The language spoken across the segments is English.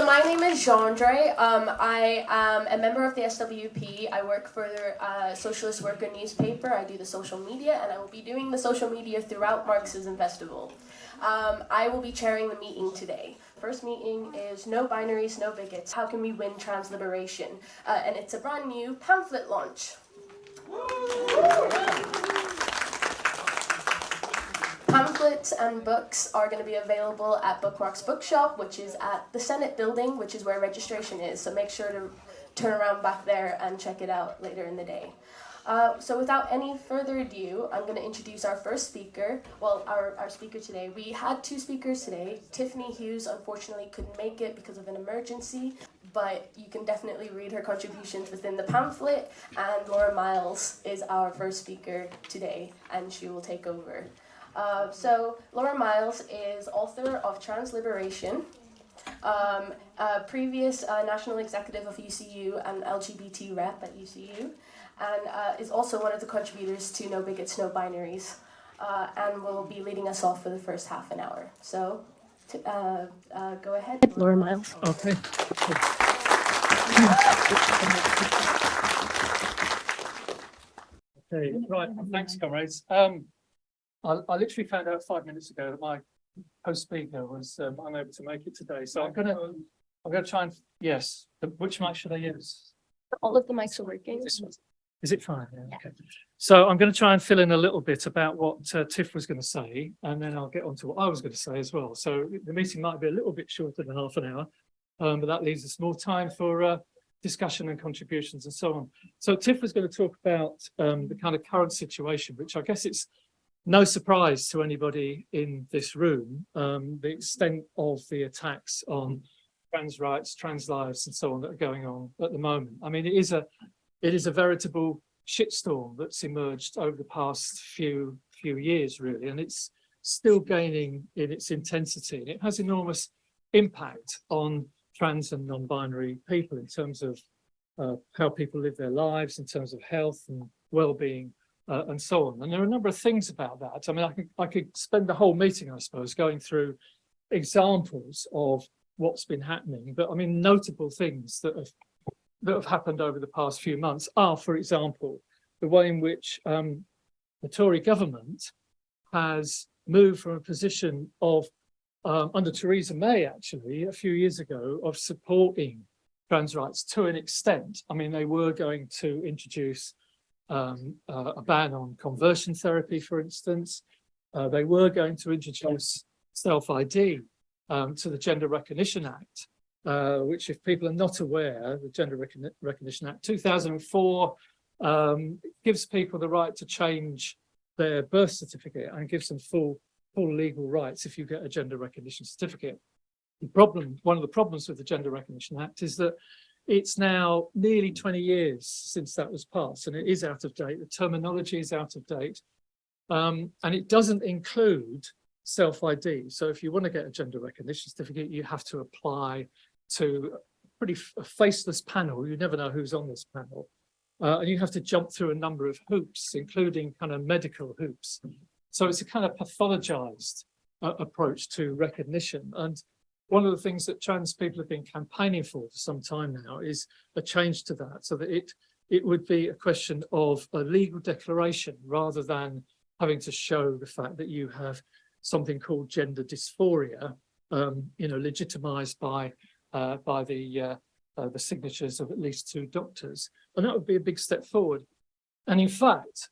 my name is Jeandre. I am a member of the SWP. I work for the Socialist Worker newspaper. I do the social media, and I will be doing the social media throughout Marxism Festival. I will be chairing the meeting today. First meeting is No Binaries, No Bigots. How can we win trans liberation? And it's a brand new pamphlet launch. Pamphlets and books are going to be available at Bookmarks Bookshop, which is at the Senate building, which is where registration is. So make sure to turn around back there and check it out later in the day. So without any further ado, I'm going to introduce our first speaker. Well, our speaker today. We had two speakers today. Tiffany Hughes unfortunately couldn't make it because of an emergency, but you can definitely read her contributions within the pamphlet. And Laura Miles is our first speaker today, and she will take over. So Laura Miles is author of Trans Liberation, previous national executive of UCU and LGBT rep at UCU, and is also one of the contributors to No Bigots, No Binaries, and will be leading us off for the first half an hour. So go ahead, Laura Miles. Okay. Okay, right, thanks, comrades. I literally found out 5 minutes ago that my host speaker was unable to make it today, so I'm gonna try and which mic should I use? All of the mics are working. Is it fine? Yeah, okay. So I'm going to try and fill in a little bit about what Tiff was going to say, and then I'll get on to what I was going to say as well. So the meeting might be a little bit shorter than half an hour, but that leaves us more time for discussion and contributions and so on. So Tiff was going to talk about the kind of current situation, which I guess it's no surprise to anybody in this room, the extent of the attacks on trans rights, trans lives, and so on that are going on at the moment. I mean, it is a veritable shitstorm that's emerged over the past few years, really, and it's still gaining in its intensity. And it has enormous impact on trans and non-binary people in terms of how people live their lives, in terms of health and well-being, and so on. And there are a number of things about that. I mean, I could spend the whole meeting, I suppose, going through examples of what's been happening. But I mean, notable things that have happened over the past few months are, for example, the way in which the Tory government has moved from a position of, under Theresa May, actually, a few years ago, of supporting trans rights to an extent. I mean, they were going to introduce a ban on conversion therapy, for instance. They were going to introduce self-ID to the Gender Recognition Act, which, if people are not aware, the Gender Recognition Act 2004 gives people the right to change their birth certificate and gives them full legal rights if you get a gender recognition certificate. One of the problems with the Gender Recognition Act is that it's now nearly 20 years since that was passed, and it is out of date. The terminology is out of date, and it doesn't include self-ID. So if you want to get a gender recognition certificate, you have to apply to a faceless panel. You never know who's on this panel. And you have to jump through a number of hoops, including kind of medical hoops. So it's a kind of pathologized approach to recognition. And one of the things that trans people have been campaigning for some time now is a change to that, so that it would be a question of a legal declaration rather than having to show the fact that you have something called gender dysphoria, legitimized by the signatures of at least 2 doctors. And that would be a big step forward. And in fact,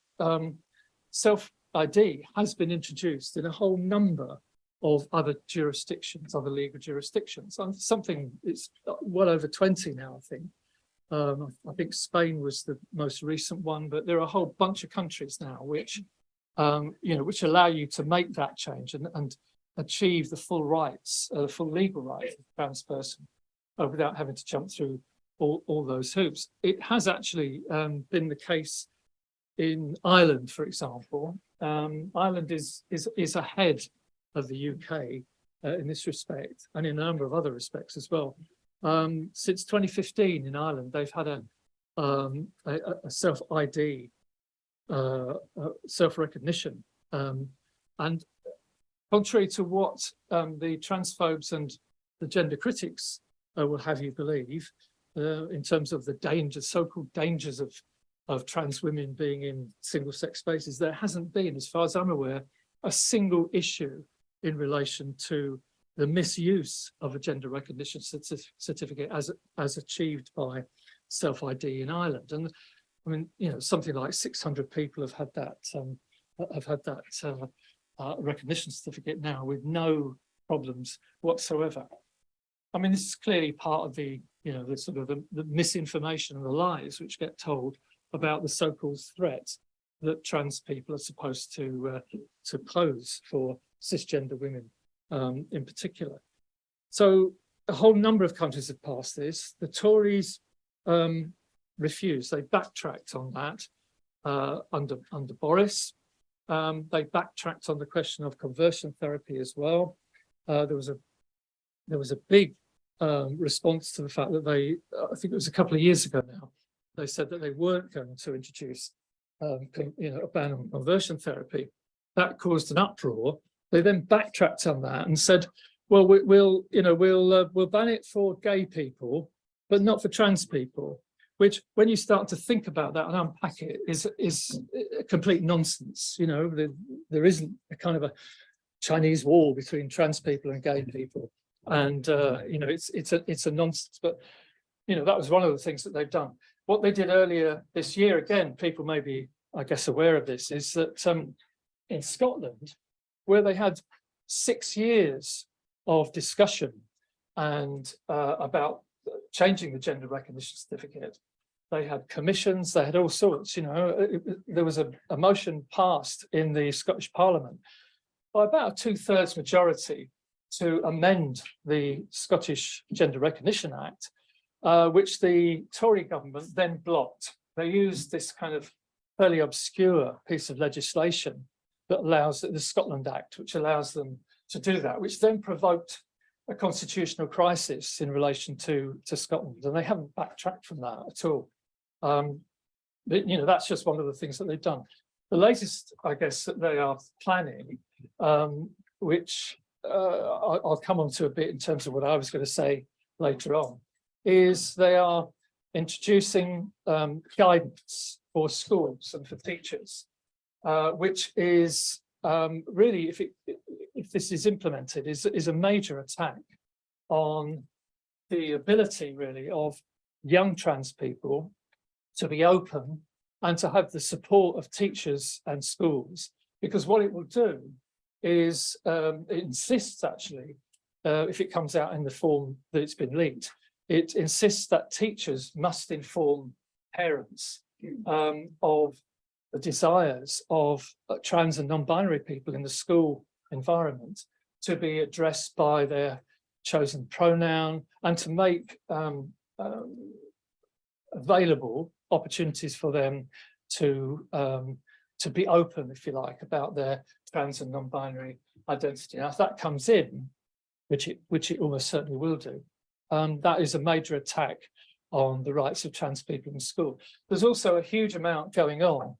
self-ID has been introduced in a whole number of other jurisdictions, other legal jurisdictions. Something, it's well over 20 now, I think. I think Spain was the most recent one, but there are a whole bunch of countries now which allow you to make that change and achieve the full rights, full legal rights of a trans person without having to jump through all those hoops. It has actually been the case in Ireland, for example. Ireland is ahead of the UK in this respect, and in a number of other respects as well. Since 2015 in Ireland, they've had a self-ID, self-recognition. And contrary to what the transphobes and the gender critics will have you believe, in terms of the dangers, so-called dangers of trans women being in single-sex spaces. There hasn't been, as far as I'm aware, a single issue in relation to the misuse of a gender recognition certificate as achieved by self-ID in Ireland. And I mean, you know, something like 600 people have had that recognition certificate now with no problems whatsoever. I mean, this is clearly part of the, you know, the sort of the misinformation and the lies which get told about the so-called threat that trans people are supposed to pose for cisgender women in particular. So a whole number of countries have passed this. The Tories refused. They backtracked on that under Boris. They backtracked on the question of conversion therapy as well. There was a big response to the fact that they, I think it was a couple of years ago now, they said that they weren't going to introduce a ban on conversion therapy. That caused an uproar. They then backtracked on that and said, well, we'll ban it for gay people, but not for trans people. Which, when you start to think about that and unpack it, is complete nonsense. You know, there isn't a kind of a Chinese wall between trans people and gay people, and you know, it's a nonsense. But you know, that was one of the things that they've done. What they did earlier this year, again, people may be, I guess, aware of this, is that in Scotland, where they had 6 years of discussion and about changing the gender recognition certificate, they had commissions, they had all sorts. You know, there was a motion passed in the Scottish Parliament by about a 2/3 majority to amend the Scottish Gender Recognition Act, which the Tory government then blocked. They used this kind of fairly obscure piece of legislation that allows the Scotland Act, which allows them to do that, which then provoked a constitutional crisis in relation to Scotland, and they haven't backtracked from that at all. But, you know, that's just one of the things that they've done. The latest, I guess, that they are planning, which I'll come on to a bit in terms of what I was going to say later on, is they are introducing guidance for schools and for teachers, which is really, if this is implemented, is a major attack on the ability, really, of young trans people to be open and to have the support of teachers and schools. Because what it will do is, it insists, actually, if it comes out in the form that it's been leaked, it insists that teachers must inform parents of the desires of trans and non-binary people in the school environment to be addressed by their chosen pronoun, and to make available opportunities for them to be open, if you like, about their trans and non-binary identity. Now, if that comes in, which it almost certainly will do, that is a major attack on the rights of trans people in school. There's also a huge amount going on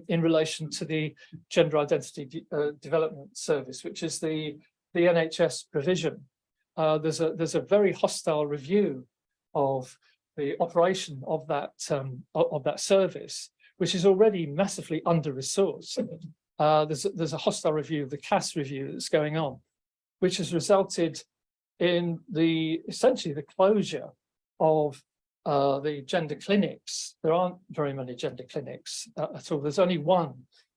in relation to the Gender Identity Development Service, which is the NHS provision. There's a very hostile review of the operation of that service, which is already massively under-resourced. There's a hostile review of the CAS review that's going on, which has resulted in essentially the closure of the gender clinics. There aren't very many gender clinics at all. There's only one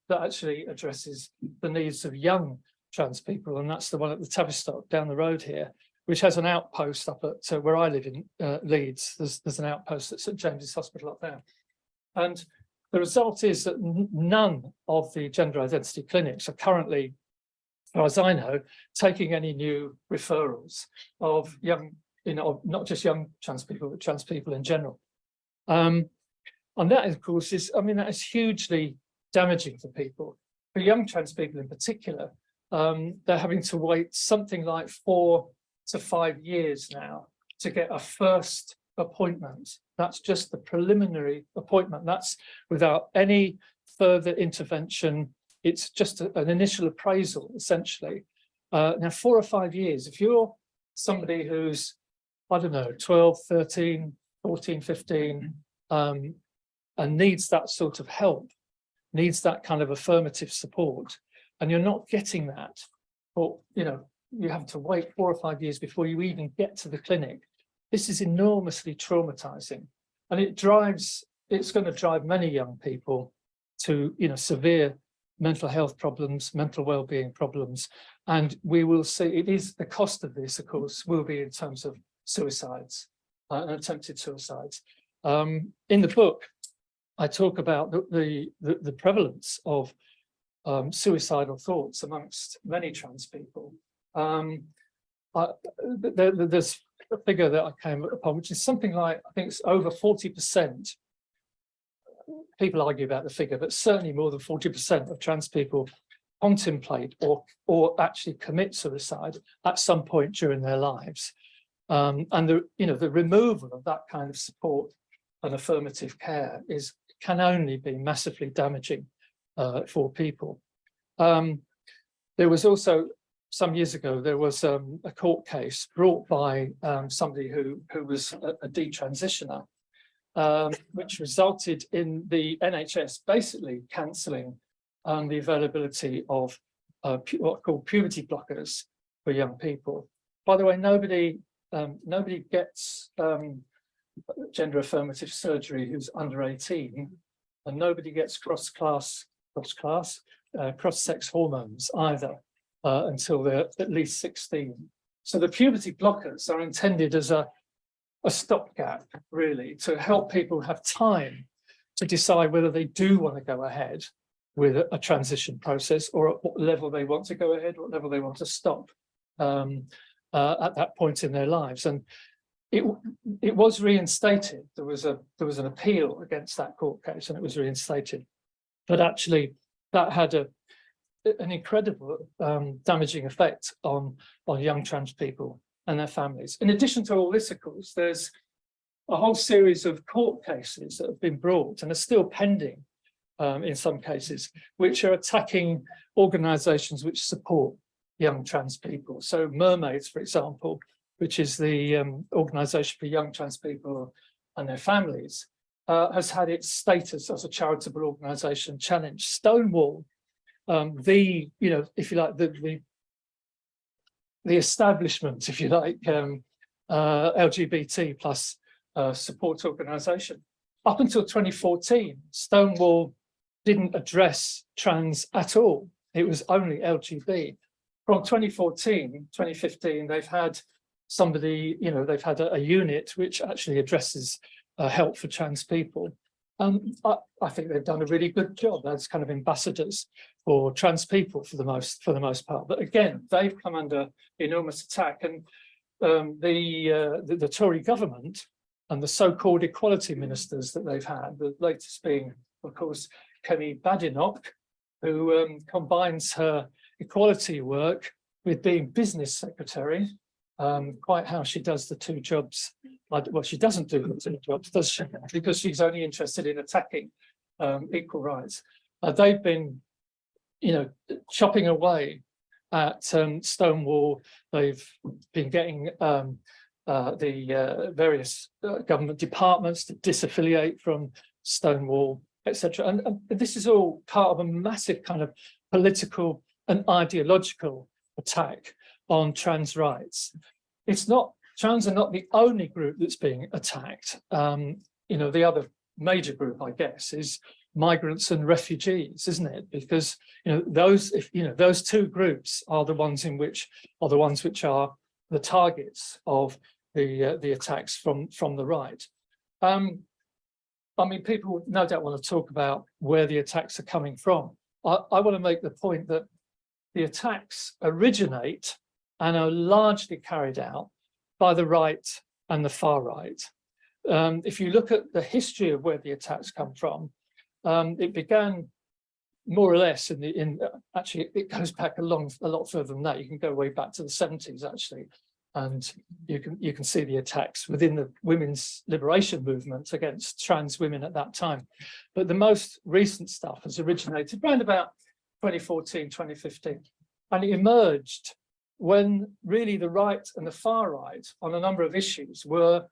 that actually addresses the needs of young trans people, and that's the one at the Tavistock down the road here, which has an outpost up at where I live in Leeds. There's an outpost at St James's Hospital up there. And the result is that none of the gender identity clinics are currently, as far as I know, taking any new referrals of young, you know, not just young trans people, but trans people in general. And that, of course, that is hugely damaging for people. For young trans people in particular, they're having to wait something like 4 to 5 years now to get a first appointment. That's just the preliminary appointment. That's without any further intervention. It's just an initial appraisal, essentially. Now, 4 or 5 years, if you're somebody who's I don't know, 12, 13, 14, 15, and needs that sort of help, needs that kind of affirmative support, and you're not getting that, or you have to wait 4 or 5 years before you even get to the clinic. This is enormously traumatizing, and it's going to drive many young people to severe mental health problems, mental well-being problems, and we will see the cost of this, of course, will be in terms of suicides and attempted suicides. In the book, I talk about the prevalence of suicidal thoughts amongst many trans people. There's a figure that I came upon, which is something like, I think it's over 40%. People argue about the figure, but certainly more than 40% of trans people contemplate or actually commit suicide at some point during their lives. And the removal of that kind of support and affirmative care can only be massively damaging for people. There was also, some years ago, there was a court case brought by somebody who was a detransitioner, which resulted in the NHS basically cancelling the availability of what are called puberty blockers for young people. By the way, nobody gets gender affirmative surgery who's under 18, and nobody gets cross-sex hormones either until they're at least 16. So the puberty blockers are intended as a stopgap, really, to help people have time to decide whether they do want to go ahead with a transition process, or at what level they want to go ahead, what level they want to stop at that point in their lives. And it was reinstated. There was an appeal against that court case, and it was reinstated. But actually, that had an incredible damaging effect on young trans people and their families. In addition to all this, of course, there's a whole series of court cases that have been brought and are still pending in some cases, which are attacking organisations which support young trans people. So Mermaids, for example, which is the organisation for young trans people and their families, has had its status as a charitable organisation challenged. Stonewall, if you like, the establishment, if you like, LGBT plus support organisation. Up until 2014, Stonewall didn't address trans at all. It was only LGBT. From 2014, 2015, they've had somebody, they've had a unit which actually addresses help for trans people. I think they've done a really good job as kind of ambassadors for trans people for the most part. But again, they've come under enormous attack, and the Tory government and the so-called equality ministers that they've had, the latest being, of course, Kemi Badenoch, who combines her equality work with being business secretary. Quite how she does the two jobs. Well, she doesn't do the two jobs, does she? Because she's only interested in attacking equal rights. They've been, chopping away at Stonewall. They've been getting the various government departments to disaffiliate from Stonewall, etc. And this is all part of a massive kind of political and ideological attack on trans rights. Trans are not the only group that's being attacked. The other major group, I guess, is migrants and refugees, isn't it? Because those two groups are the ones which are the targets of the attacks from the right. People no doubt want to talk about where the attacks are coming from. I want to make the point that the attacks originate and are largely carried out by the right and the far right. If you look at the history of where the attacks come from, it began more or less actually it goes back a lot further than that. You can go way back to the 70s actually, and you can see the attacks within the women's liberation movement against trans women at that time. But the most recent stuff has originated around about 2014, 2015, and it emerged when really the right and the far right on a number of issues were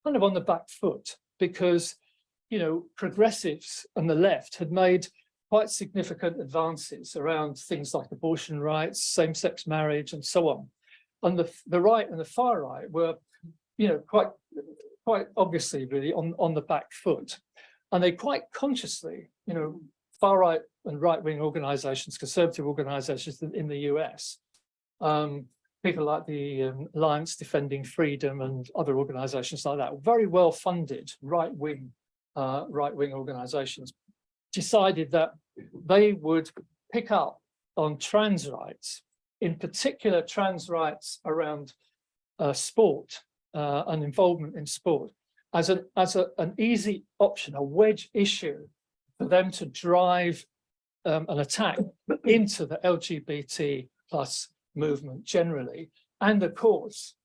kind of on the back foot, because, you know, progressives and the left had made quite significant advances around things like abortion rights, same-sex marriage, and so on. And the right and the far right were, you know, quite obviously really on the back foot. And they quite consciously, you know, far right and right-wing organizations, conservative organizations in the US, people like the Alliance Defending Freedom and other organizations like that, very well-funded right-wing organizations, decided that they would pick up on trans rights, in particular trans rights around sport and involvement in sport, as an easy option, a wedge issue for them to drive an attack into the LGBT plus movement generally, and of course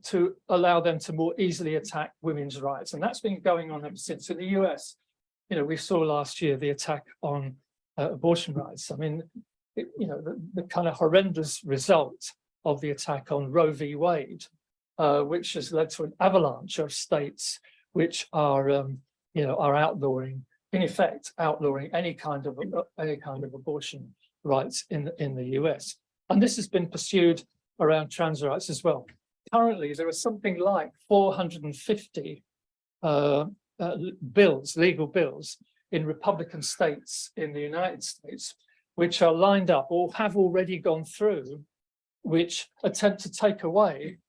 to allow them to more easily attack women's rights. And that's been going on ever since. In the US, you know, we saw last year the attack on abortion rights. I mean, you know, the kind of horrendous result of the attack on Roe v. Wade, which has led to an avalanche of states which are, you know, are outlawing, in effect, outlawing any kind of abortion rights in the US. And this has been pursued around trans rights as well. Currently, there are something like 450 legal bills in Republican states in the United States, which are lined up or have already gone through, which attempt to take away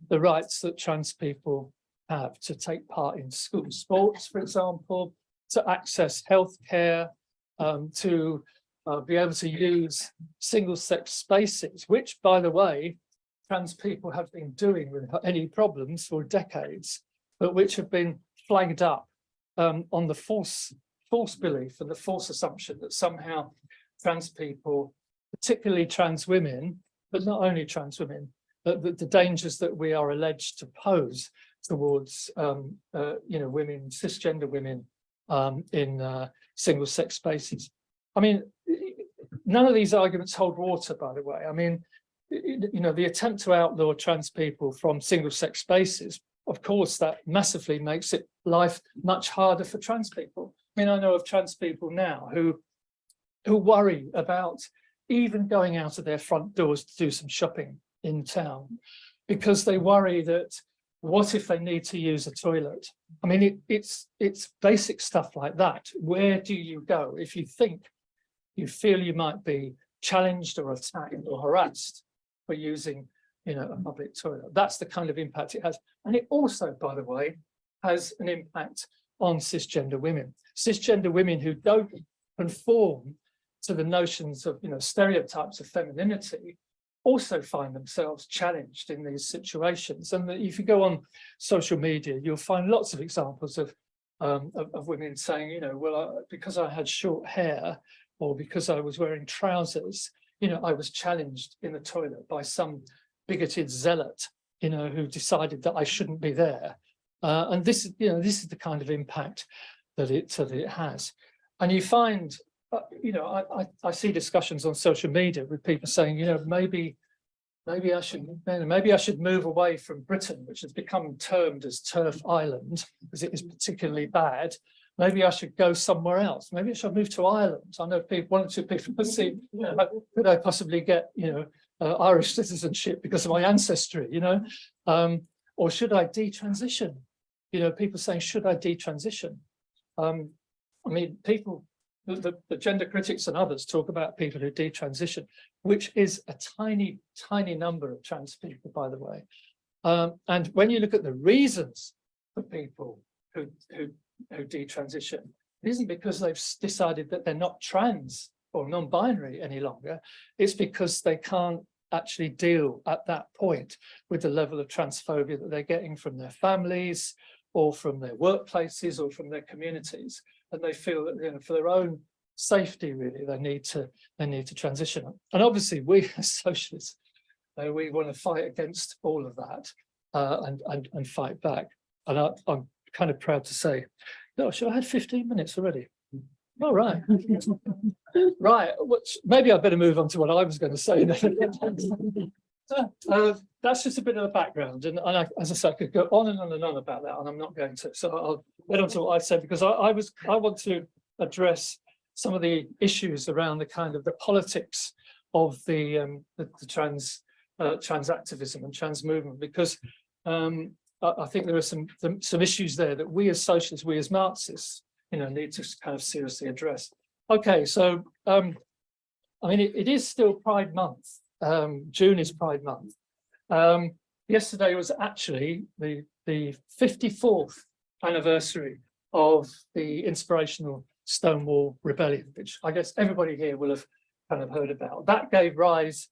the rights that trans people have to take part in school sports, for example, to access healthcare, to be able to use single-sex spaces, which, by the way, trans people have been doing without any problems for decades, but which have been flagged up on the false belief and the false assumption that somehow trans people, particularly trans women, but not only trans women, but the dangers that we are alleged to pose towards you know, women, cisgender women in single-sex spaces. I mean, none of these arguments hold water, by the way. I mean, you know, the attempt to outlaw trans people from single-sex spaces, of course, that massively makes life much harder for trans people. I mean, I know of trans people now who worry about even going out of their front doors to do some shopping in town, because they worry that what if they need to use a toilet? I mean, it's basic stuff like that. Where do you go if you feel you might be challenged or attacked or harassed for using, you know, a public toilet? That's the kind of impact it has. And it also, by the way, has an impact on cisgender women who don't conform to the notions of, you know, stereotypes of femininity, also find themselves challenged in these situations. And if you go on social media, you'll find lots of examples of women saying, you know, well, because I had short hair or because I was wearing trousers, you know, I was challenged in the toilet by some bigoted zealot, you know, who decided that I shouldn't be there. And this is, you know, this is the kind of impact that it has. And you find, you know, I see discussions on social media with people saying, you know, maybe I should move away from Britain, which has become termed as Turf Island because it is particularly bad. Maybe I should go somewhere else. Maybe I should move to Ireland. I know one or two people have seen, you know, could I possibly get, you know, Irish citizenship because of my ancestry, you know, or should I detransition? You know, people saying, should I detransition? I mean, people, the gender critics and others talk about people who detransition, which is a tiny, tiny number of trans people, by the way. And when you look at the reasons for people who detransition, it isn't because they've decided that they're not trans or non-binary any longer. It's because they can't actually deal at that point with the level of transphobia that they're getting from their families or from their workplaces or from their communities. And they feel that, you know, for their own safety, really, they need to transition. And obviously, we as socialists, we want to fight against all of that and fight back. And I'm kind of proud to say, no, I had 15 minutes already. All right. Right. Maybe I better move on to what I was going to say. That's just a bit of the background, and as I said, I could go on and on and on about that, and I'm not going to. So I'll get on to what I said, because I want to address some of the issues around the kind of the politics of the trans activism and trans movement, because I think there are some issues there that we as socialists, we as Marxists, need to kind of seriously address. Okay, so I mean, it is still Pride Month. June is Pride Month. Yesterday was actually the 54th anniversary of the inspirational Stonewall Rebellion, which I guess everybody here will have kind of heard about. That gave rise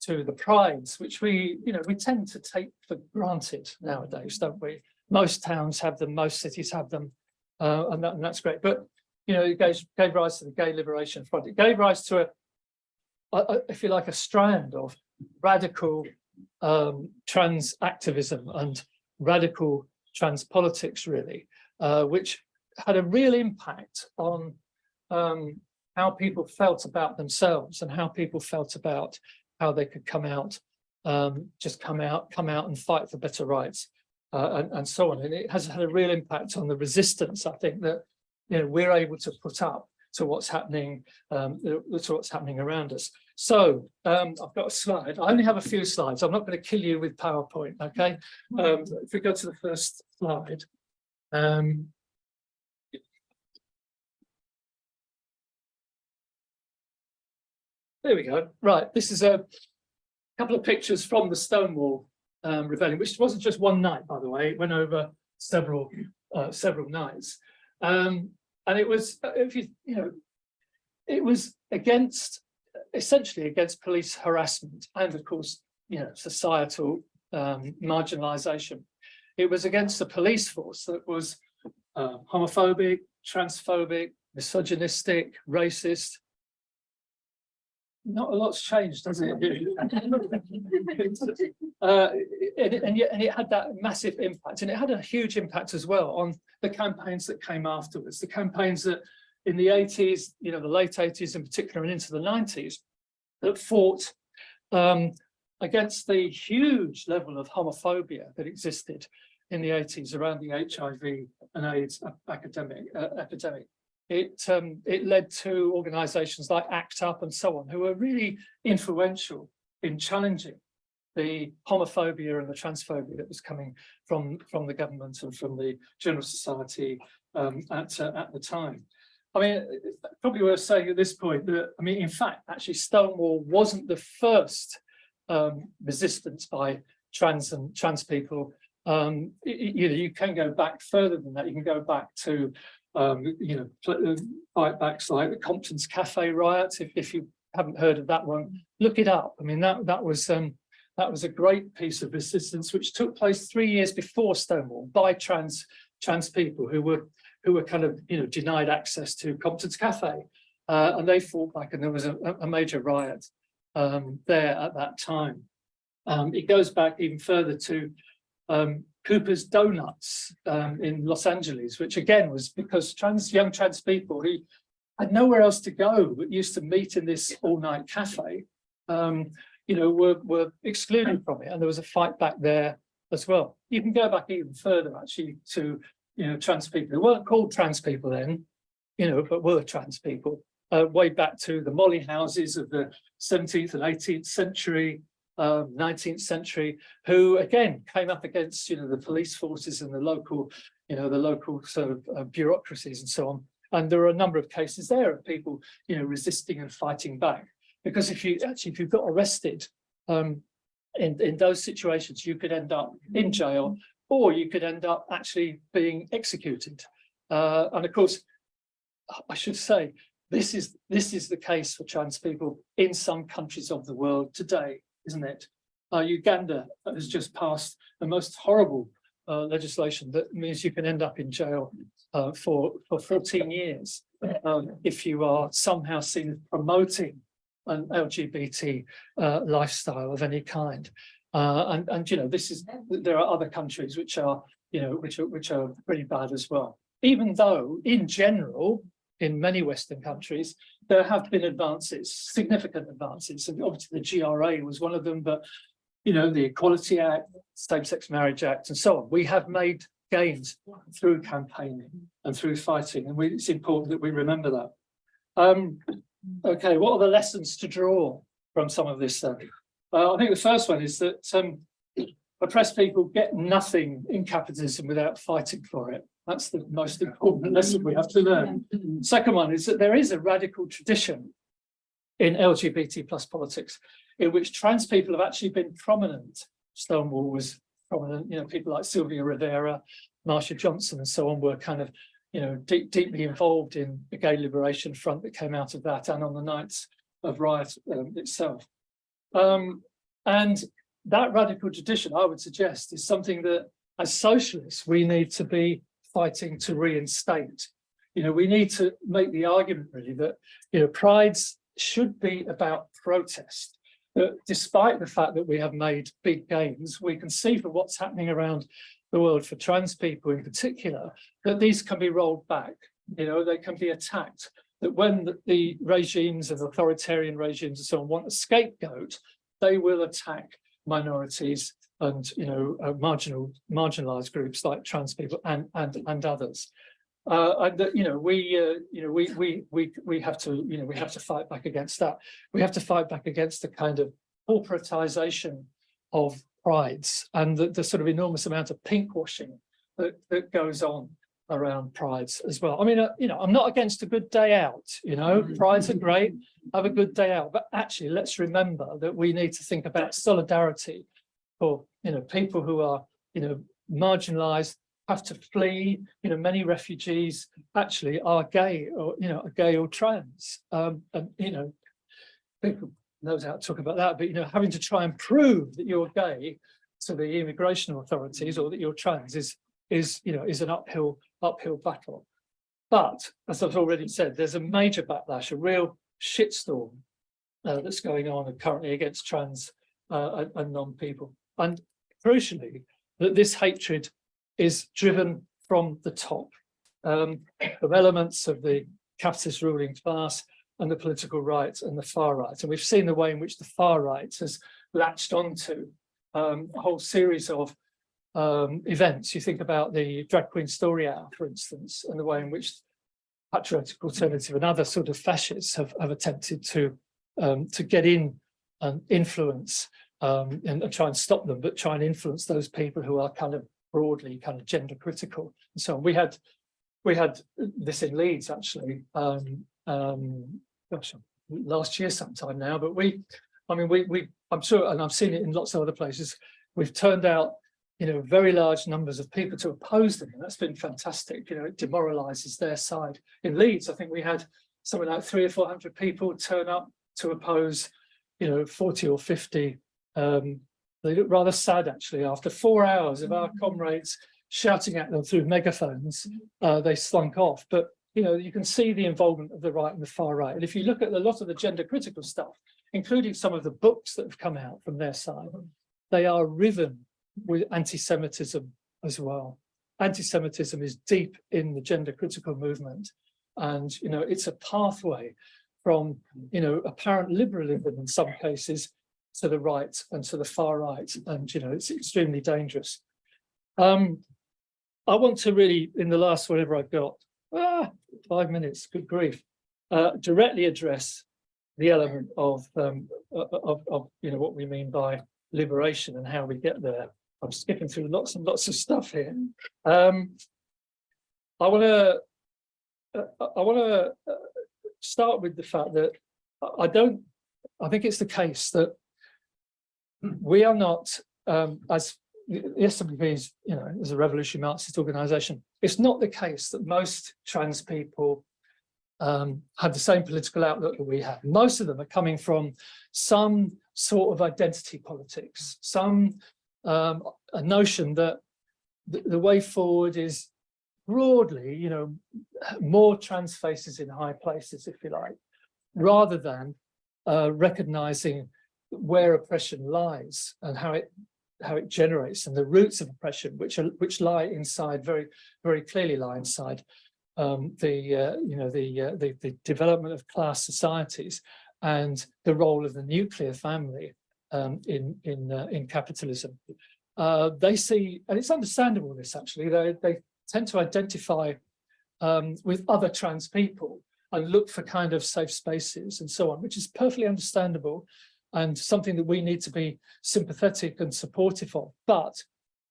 to the prides, which we tend to take for granted nowadays, don't we? Most towns have them, most cities have them, and that's great. But it gave rise to the Gay Liberation Front. It gave rise to if you like, a strand of radical trans activism and radical trans politics, really, which had a real impact on how people felt about themselves and how people felt about how they could come out and fight for better rights, and so on. And it has had a real impact on the resistance, I think, that we're able to put up to what's happening around us. So I've got a slide. I only have a few slides. I'm not going to kill you with PowerPoint, okay? If we go to the first slide. There we go. Right, this is a couple of pictures from the Stonewall Rebellion, which wasn't just one night, by the way. It went over several nights. And it was, it was essentially against police harassment and, of course, societal marginalisation. It was against the police force that was homophobic, transphobic, misogynistic, racist. Not a lot's changed, has it? And it had that massive impact, and it had a huge impact as well on the campaigns that came afterwards. The campaigns that in the 80s, the late 80s in particular, and into the 90s, that fought against the huge level of homophobia that existed in the 80s around the HIV and AIDS epidemic. It led to organisations like ACT UP and so on, who were really influential in challenging the homophobia and the transphobia that was coming from the government and from the general society at the time. I mean, it's probably worth saying at this point that, I mean, in fact, actually Stonewall wasn't the first resistance by trans people. You can go back further than that. You can go back to fight backs like the Compton's Cafe riot. If you haven't heard of that one, look it up. I mean, that was a great piece of resistance which took place 3 years before Stonewall by trans people who were kind of denied access to Compton's Cafe, and they fought back, and there was a major riot there at that time. It goes back even further to Cooper's Donuts in Los Angeles, which again was because young trans people who had nowhere else to go but used to meet in this all-night cafe, were excluded from it, and there was a fight back there as well. You can go back even further actually to trans people. They weren't called trans people then, but were trans people, way back to the molly houses of the 17th and 18th century, 19th century, who again came up against the police forces and the local sort of bureaucracies and so on. And there are a number of cases there of people resisting and fighting back, because if you got arrested in those situations, you could end up in jail, or you could end up actually being executed. And of course, I should say, this is the case for trans people in some countries of the world today, isn't it? Uganda has just passed the most horrible legislation that means you can end up in jail for 14 years if you are somehow seen as promoting an LGBT lifestyle of any kind. And there are other countries which are pretty bad as well. Even though in general, in many Western countries, there have been advances, significant advances, and obviously the GRA was one of them, but you know, the Equality Act, Same-Sex Marriage Act, and so on. We have made gains through campaigning and through fighting, and it's important that we remember that. Okay, what are the lessons to draw from some of this then? I think the first one is that oppressed people get nothing in capitalism without fighting for it. That's the most important lesson we have to learn. Second one is that there is a radical tradition in LGBT plus politics in which trans people have actually been prominent. Stonewall was prominent, you know, people like Sylvia Rivera, Marsha Johnson and so on were kind of, you know, deeply involved in the gay liberation front that came out of that and on the nights of riot itself. And that radical tradition, I would suggest, is something that as socialists, we need to be fighting to reinstate. You know, we need to make the argument really that, you know, prides should be about protest. Despite the fact that we have made big gains, we can see from what's happening around the world for trans people in particular, that these can be rolled back. You know, they can be attacked. That when the regimes and authoritarian regimes and so on want a scapegoat, they will attack minorities and, you know, marginalized groups like trans people and others. And that, you know, we have to fight back against that. We have to fight back against the kind of corporatization of prides and the sort of enormous amount of pinkwashing that goes on around prides as well. I mean, you know, I'm not against a good day out, you know, prides are great, have a good day out, but actually let's remember that we need to think about solidarity for, you know, people who are, you know, marginalized, have to flee, you know, many refugees actually are gay or, you know, are gay or trans. And, you know, people knows how to talk about that, but, you know, having to try and prove that you're gay to the immigration authorities or that you're trans is an uphill battle. But as I've already said, there's a major backlash, a real shitstorm that's going on currently against trans and non-people. And crucially, that this hatred is driven from the top, from elements of the capitalist ruling class and the political right and the far right. And we've seen the way in which the far right has latched onto a whole series of events. You think about the Drag Queen Story Hour, for instance, and the way in which Patriotic Alternative and other sort of fascists have attempted to get in and influence and try and stop them, but try and influence those people who are kind of broadly kind of gender critical and so on. We had this in Leeds actually, gosh, last year sometime now, but I'm sure, and I've seen it in lots of other places, we've turned out, you know, very large numbers of people to oppose them, and that's been fantastic. You know, it demoralizes their side. In Leeds, I think we had something like 300 or 400 people turn up to oppose, you know, 40 or 50. They look rather sad actually. After 4 hours of our comrades shouting at them through megaphones, they slunk off. But, you know, you can see the involvement of the right and the far right. And if you look at a lot of the gender critical stuff, including some of the books that have come out from their side, they are riven with anti-Semitism as well. Anti-Semitism is deep in the gender critical movement. And, you know, it's a pathway from, you know, apparent liberalism in some cases to the right and to the far right. And, you know, it's extremely dangerous. I want to really, in the last whatever I've got, 5 minutes, good grief, directly address the element of you know, what we mean by liberation and how we get there. I'm skipping through lots and lots of stuff here. I want to start with the fact that I think it's the case that we are not, as the SWP is, you know, as a revolutionary Marxist organisation, it's not the case that most trans people have the same political outlook that we have. Most of them are coming from some sort of identity politics, a notion that the way forward is broadly, you know, more trans faces in high places, if you like, rather than recognising where oppression lies and how it generates, and the roots of oppression, which lie inside, very, very clearly lie inside the development of class societies and the role of the nuclear family in capitalism. They see, and it's understandable this actually, they tend to identify with other trans people and look for kind of safe spaces and so on, which is perfectly understandable and something that we need to be sympathetic and supportive of. But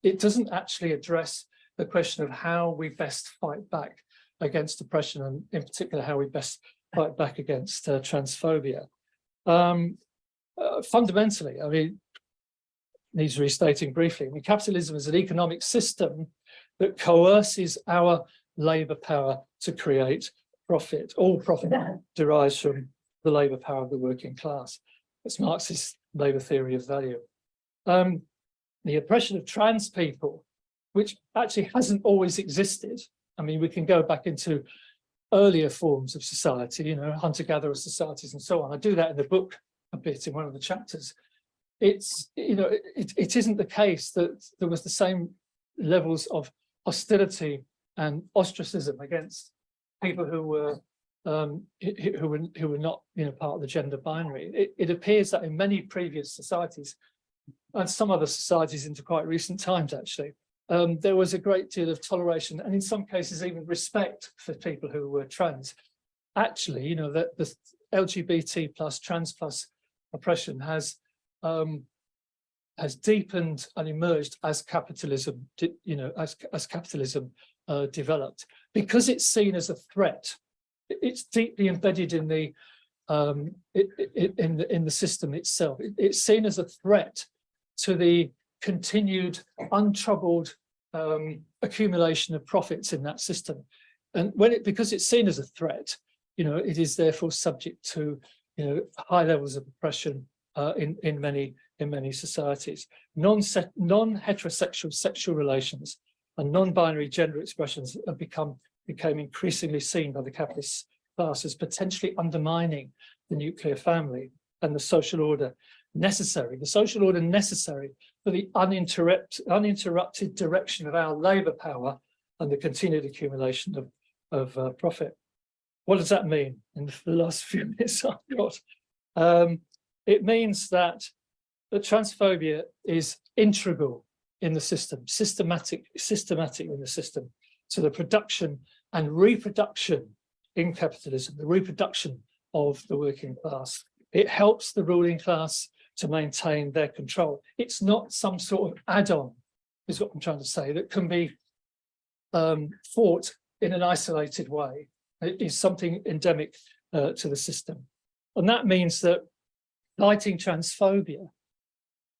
it doesn't actually address the question of how we best fight back against oppression, and in particular, how we best fight back against transphobia. Fundamentally, I mean, needs restating briefly. I mean, capitalism is an economic system that coerces our labour power to create profit. All profit derives from the labour power of the working class. It's Marxist labour theory of value. The oppression of trans people, which actually hasn't always existed. I mean, we can go back into earlier forms of society, you know, hunter-gatherer societies and so on. I do that in the book a bit in one of the chapters. It's, you know, it isn't the case that there was the same levels of hostility and ostracism against people who were not, you know, part of the gender binary. It appears that in many previous societies, and some other societies into quite recent times actually, there was a great deal of toleration and in some cases even respect for people who were trans. Actually, you know, that the LGBT plus trans plus oppression has deepened and emerged as capitalism, you know, as capitalism developed, because it's seen as a threat. It's deeply embedded in the system itself. It's seen as a threat to the continued untroubled accumulation of profits in that system, and because it's seen as a threat, you know, it is therefore subject to, you know, high levels of oppression in many societies. Non-heterosexual sexual relations and non-binary gender expressions have became increasingly seen by the capitalist class as potentially undermining the nuclear family and the social order necessary for the uninterrupted direction of our labour power and the continued accumulation of profit. What does that mean in the last few minutes I've got? It means that transphobia is integral in the system, systematic in the system, to the production and reproduction in capitalism, the reproduction of the working class. It helps the ruling class to maintain their control. It's not some sort of add-on, is what I'm trying to say, that can be fought in an isolated way. It is something endemic to the system. And that means that fighting transphobia,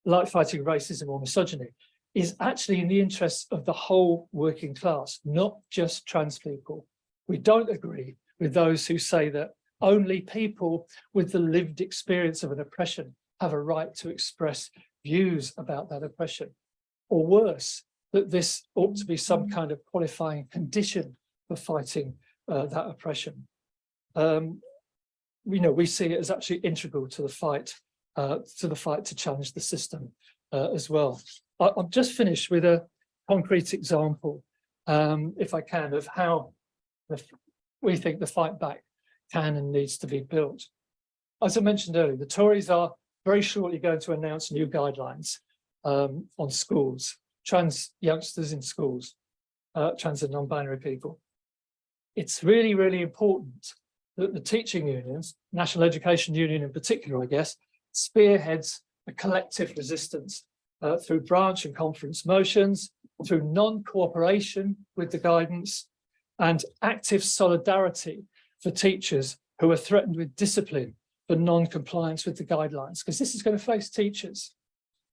like fighting racism or misogyny, is actually in the interests of the whole working class, not just trans people. We don't agree with those who say that only people with the lived experience of an oppression have a right to express views about that oppression, or worse, that this ought to be some kind of qualifying condition for fighting that oppression. You know, we see it as actually integral to the fight to challenge the system as well. I'll just finish with a concrete example, if I can, of how we think the fight back can and needs to be built. As I mentioned earlier, the Tories are very shortly going to announce new guidelines on schools, trans youngsters in schools, trans and non-binary people. It's really, really important that the teaching unions, National Education Union in particular, I guess, spearheads a collective resistance through branch and conference motions, through non-cooperation with the guidance, and active solidarity for teachers who are threatened with discipline for non-compliance with the guidelines, because this is going to face teachers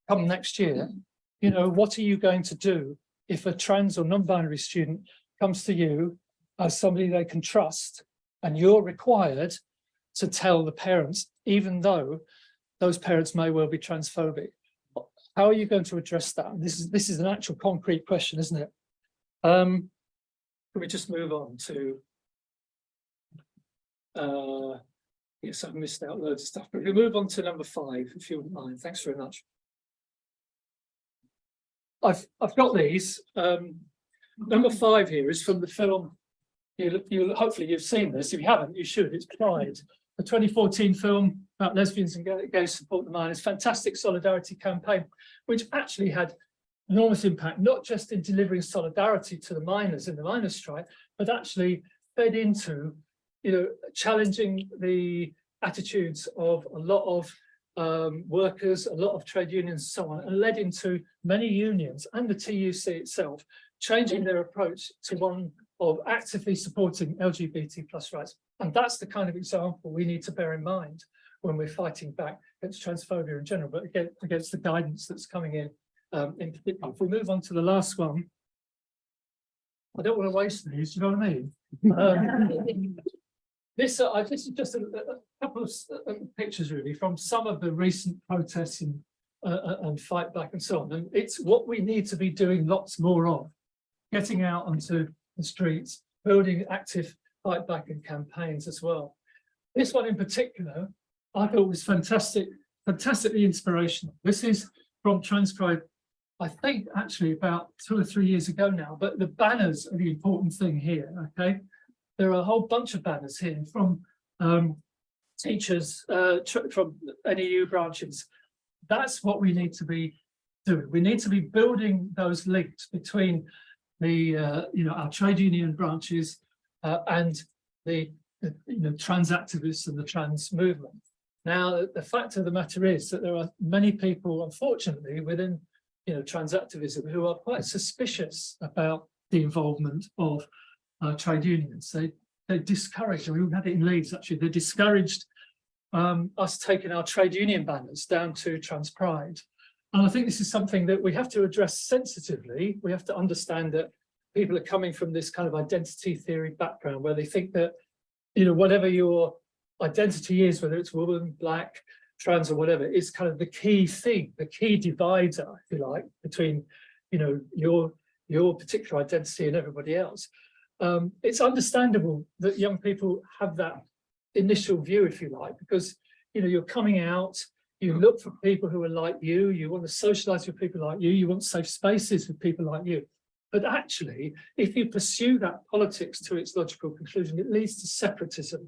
come next year. You know, what are you going to do if a trans or non-binary student comes to you as somebody they can trust, and you're required to tell the parents, even though those parents may well be transphobic? How are you going to address that? This is an actual concrete question, isn't it? Can we just move on to, yes, I've missed out loads of stuff, but we move on to number 5, if you wouldn't mind. Thanks very much. I've got these. Number 5 here is from the film. Hopefully you've seen this. If you haven't, you should. It's Pride, the 2014 film about lesbians and gays support the miners, fantastic solidarity campaign, which actually had enormous impact, not just in delivering solidarity to the miners in the miners' strike, but actually fed into, challenging the attitudes of a lot of workers, a lot of trade unions, and so on, and led into many unions and the TUC itself changing their approach to one of actively supporting LGBT plus rights. And that's the kind of example we need to bear in mind when we're fighting back against transphobia in general, but against the guidance that's coming in particular. If we move on to the last one, I don't want to waste these, you know what I mean? This is just a couple of pictures really from some of the recent protests and fight back and so on. And it's what we need to be doing lots more of, getting out onto the streets, building active fight back and campaigns as well. This one in particular, I thought was fantastically inspirational. This is from Transcribe, I think actually about 2 or 3 years ago now, but the banners are the important thing here, okay? There are a whole bunch of banners here from teachers, from NEU branches. That's what we need to be doing. We need to be building those links between the, our trade union branches and the trans activists and the trans movement. Now, the fact of the matter is that there are many people, unfortunately, within trans activism who are quite suspicious about the involvement of trade unions. They discourage, and we had it in Leeds actually, they discouraged us taking our trade union banners down to Trans Pride. And I think this is something that we have to address sensitively. We have to understand that people are coming from this kind of identity theory background where they think that, whatever your identity is, whether it's woman, black, trans or whatever, is kind of the key thing, the key divider, if you like, between, your particular identity and everybody else. It's understandable that young people have that initial view, if you like, because, you're coming out, you look for people who are like you want to socialize with people like you want safe spaces with people like you. But actually, if you pursue that politics to its logical conclusion, it leads to separatism.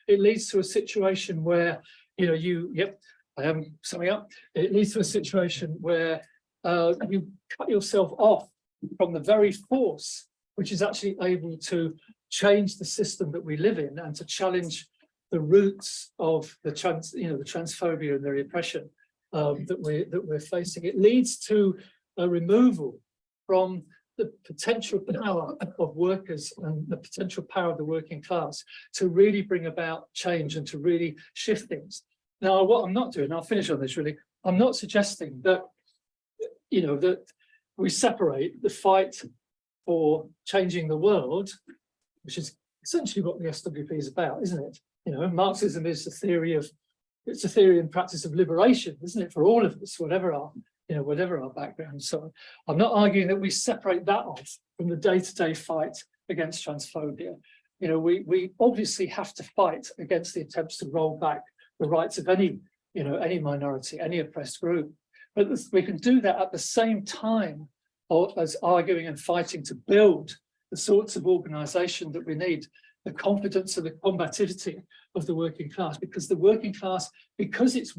It leads to a situation where, I am summing up. It leads to a situation where you cut yourself off from the very force which is actually able to change the system that we live in and to challenge the roots of the transphobia and the repression that we're facing. It leads to a removal from the potential power of workers and the potential power of the working class to really bring about change and to really shift things. Now, what I'm not doing, I'll finish on this really, I'm not suggesting that, that we separate the fight for changing the world, which is essentially what the SWP is about, isn't it? Marxism is it's a theory and practice of liberation, isn't it, for all of us, whatever our background and so on. I'm not arguing that we separate that off from the day-to-day fight against transphobia. We obviously have to fight against the attempts to roll back the rights of any minority, any oppressed group. But we can do that at the same time as arguing and fighting to build the sorts of organisation that we need, the confidence and the combativity of the working class, because the working class, because it's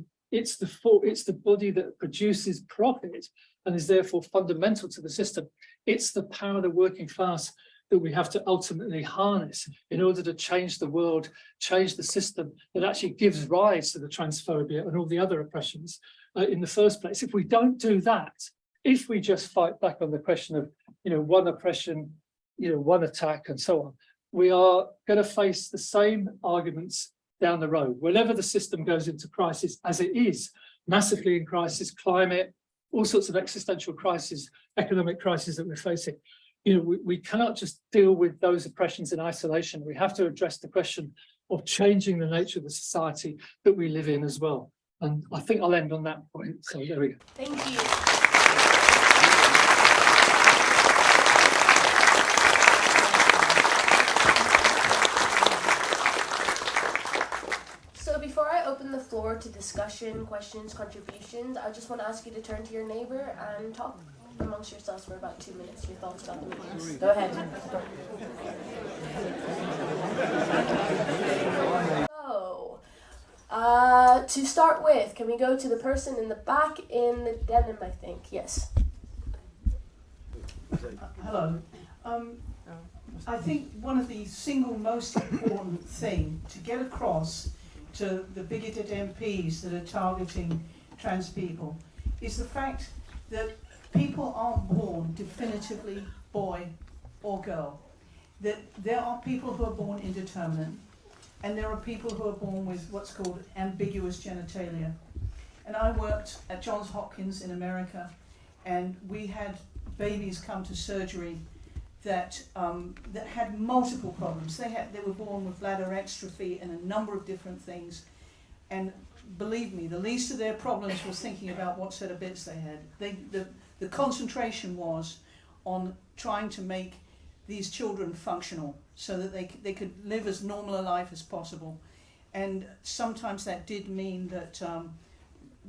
the body that produces profit and is therefore fundamental to the system. It's the power of the working class that we have to ultimately harness in order to change the world, change the system that actually gives rise to the transphobia and all the other oppressions in the first place. If we don't do that, if we just fight back on the question of, one oppression, one attack and so on, we are going to face the same arguments down the road. Whenever the system goes into crisis, as it is massively in crisis, climate, all sorts of existential crises, economic crises that we're facing, we cannot just deal with those oppressions in isolation. We have to address the question of changing the nature of the society that we live in as well. And I think I'll end on that point. So there we go. Thank you. Before I open the floor to discussion, questions, contributions, I just want to ask you to turn to your neighbor and talk amongst yourselves for about 2 minutes, your thoughts about the meetings. Go ahead. So, To start with, can we go to the person in the back in the denim, I think? Yes. Hello. I think one of the single most important thing to get across to the bigoted MPs that are targeting trans people is the fact that people aren't born definitively boy or girl. That there are people who are born indeterminate, and there are people who are born with what's called ambiguous genitalia. And I worked at Johns Hopkins in America, and we had babies come to surgery that had multiple problems. They were born with bladder exstrophy and a number of different things. And believe me, the least of their problems was thinking about what set of bits they had. The concentration was on trying to make these children functional so that they could live as normal a life as possible. And sometimes that did mean that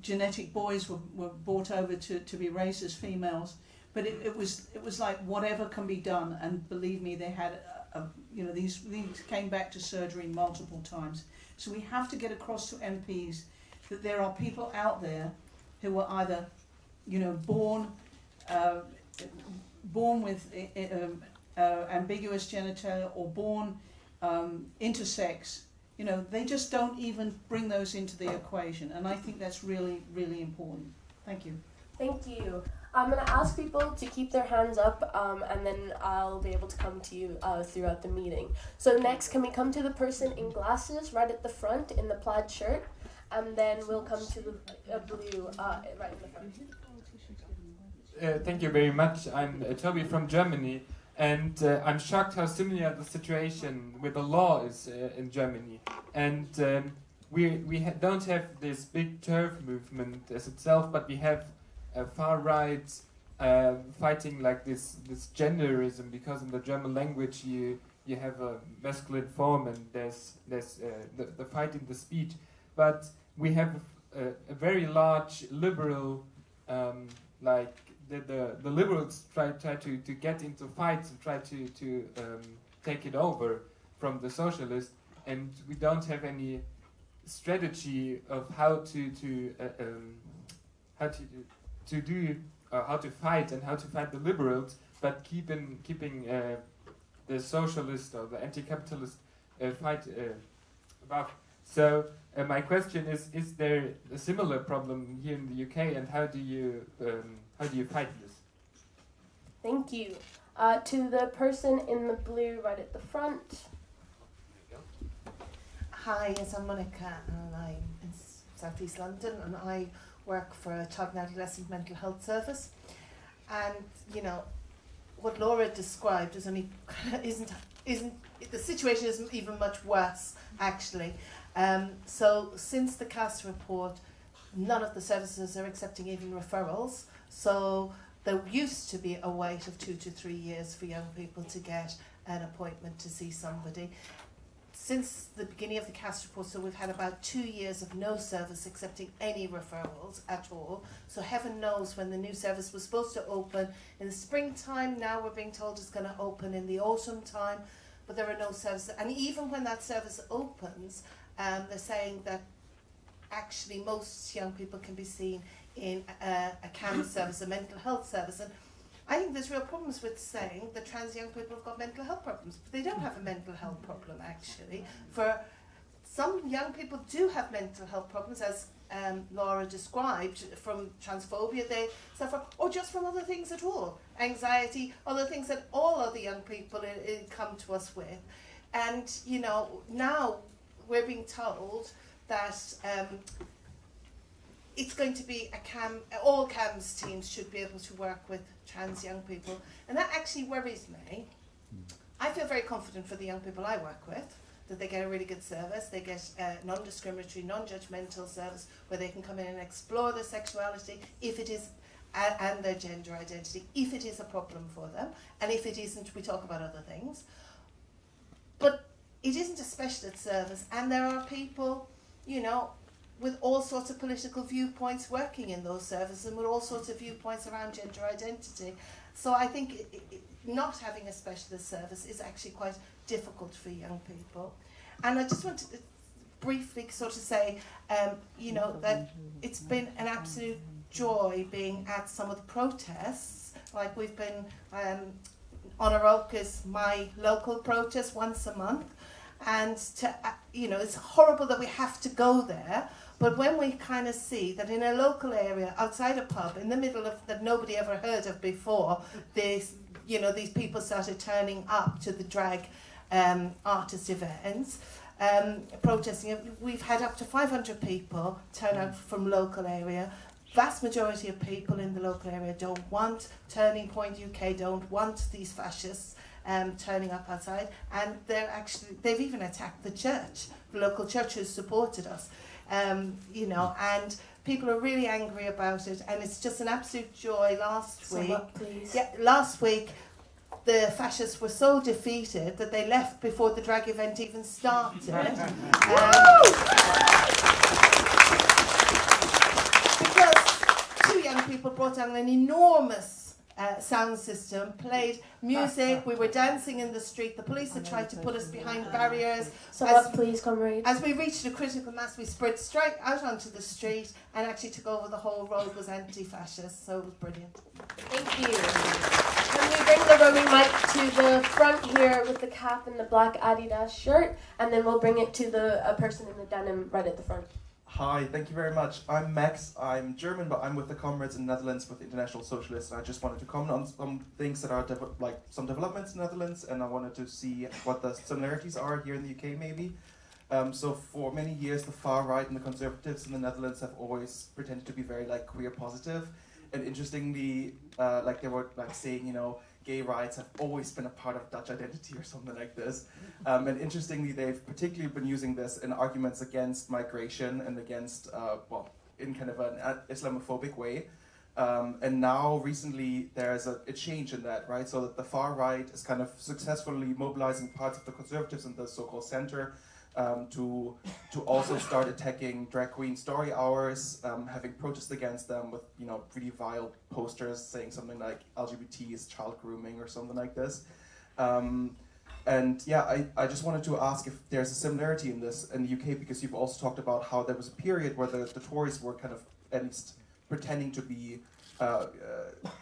genetic boys were brought over to be raised as females. But it was like whatever can be done, and believe me, they had these came back to surgery multiple times. So we have to get across to MPs that there are people out there who are either born with ambiguous genitalia or born intersex. They just don't even bring those into the equation, and I think that's really, really important. Thank you. Thank you. I'm going to ask people to keep their hands up, and then I'll be able to come to you throughout the meeting. So next, can we come to the person in glasses right at the front in the plaid shirt, and then we'll come to the blue right in the front. Thank you very much. I'm Toby from Germany, and I'm shocked how similar the situation with the law is in Germany. And we don't have this big turf movement as itself, but we have far right fighting like this genderism, because in the German language you have a masculine form and there's the fight in the speech, but we have a very large liberal like the liberals try to get into fights and try to take it over from the socialists, and we don't have any strategy of how to fight and how to fight the liberals, but keeping the socialist or the anti-capitalist fight above. So my question is there a similar problem here in the UK, and how do you fight this? Thank you. To the person in the blue right at the front. Hi, yes, I'm Monica, and I'm in South East London, and I work for a child and adolescent mental health service. And what Laura described is only isn't the situation isn't even much worse actually. So since the CAS report, none of the services are accepting even referrals. So there used to be a wait of 2 to 3 years for young people to get an appointment to see somebody. Since the beginning of the CAS report, so we've had about 2 years of no service accepting any referrals at all. So heaven knows when the new service was supposed to open in the springtime. Now we're being told it's going to open in the autumn time, but there are no services. And even when that service opens, they're saying that actually most young people can be seen in a CAM service, a mental health service. And I think there's real problems with saying that trans young people have got mental health problems, but they don't have a mental health problem actually. For some young people do have mental health problems, as Laura described, from transphobia they suffer, or just from other things at all, anxiety, other things that all other young people come to us with. And now we're being told that it's going to be all CAMS teams should be able to work with trans young people, and that actually worries me. I feel very confident for the young people I work with, that they get a really good service, they get a non-discriminatory, non-judgmental service where they can come in and explore their sexuality, if it is, and their gender identity, if it is a problem for them, and if it isn't, we talk about other things. But it isn't a specialist service, and there are people, with all sorts of political viewpoints working in those services, and with all sorts of viewpoints around gender identity. So I think not having a specialist service is actually quite difficult for young people. And I just want to briefly sort of say, you know, that it's been an absolute joy being at some of the protests. Like we've been Honor Oak is my local protest once a month, and you know, it's horrible that we have to go there. But when we kind of see that in a local area, outside a pub, in the middle of that nobody ever heard of before, these people started turning up to the drag artist events, protesting. We've had up to 500 people turn out from local area. Vast majority of people in the local area don't want Turning Point UK, don't want these fascists turning up outside, and they've even attacked the church, the local church who's supported us. You know, and people are really angry about it, and it's just an absolute joy. Last week, the fascists were so defeated that they left before the drag event even started. Because two young people brought down an enormous sound system, played music, we were dancing in the street, the police had tried to put us behind barriers. Please, comrade. As we reached a critical mass, we spread straight out onto the street and actually took over the whole road, was anti-fascist, so it was brilliant. Thank you. Can we bring the roaming mic to the front here with the cap and the black Adidas shirt, and then we'll bring it to the person in the denim right at the front. Hi, thank you very much. I'm Max. I'm German, but I'm with the comrades in the Netherlands with the International Socialists. And I just wanted to comment on some things that are like some developments in the Netherlands, and I wanted to see what the similarities are here in the UK, maybe. So for many years, the far right and the conservatives in the Netherlands have always pretended to be very like queer positive, and interestingly, like they were like saying, you know, gay rights have always been a part of Dutch identity or something like this. And interestingly, they've particularly been using this in arguments against migration and against, well, in kind of an Islamophobic way. And now recently there's a change in that, right? So that the far right is kind of successfully mobilizing parts of the conservatives in the so-called center to also start attacking drag queen story hours, having protests against them with, you know, really vile posters saying something like LGBT is child grooming or something like this. And yeah, I just wanted to ask if there's a similarity in this in the UK, because you've also talked about how there was a period where the Tories were kind of at least pretending to be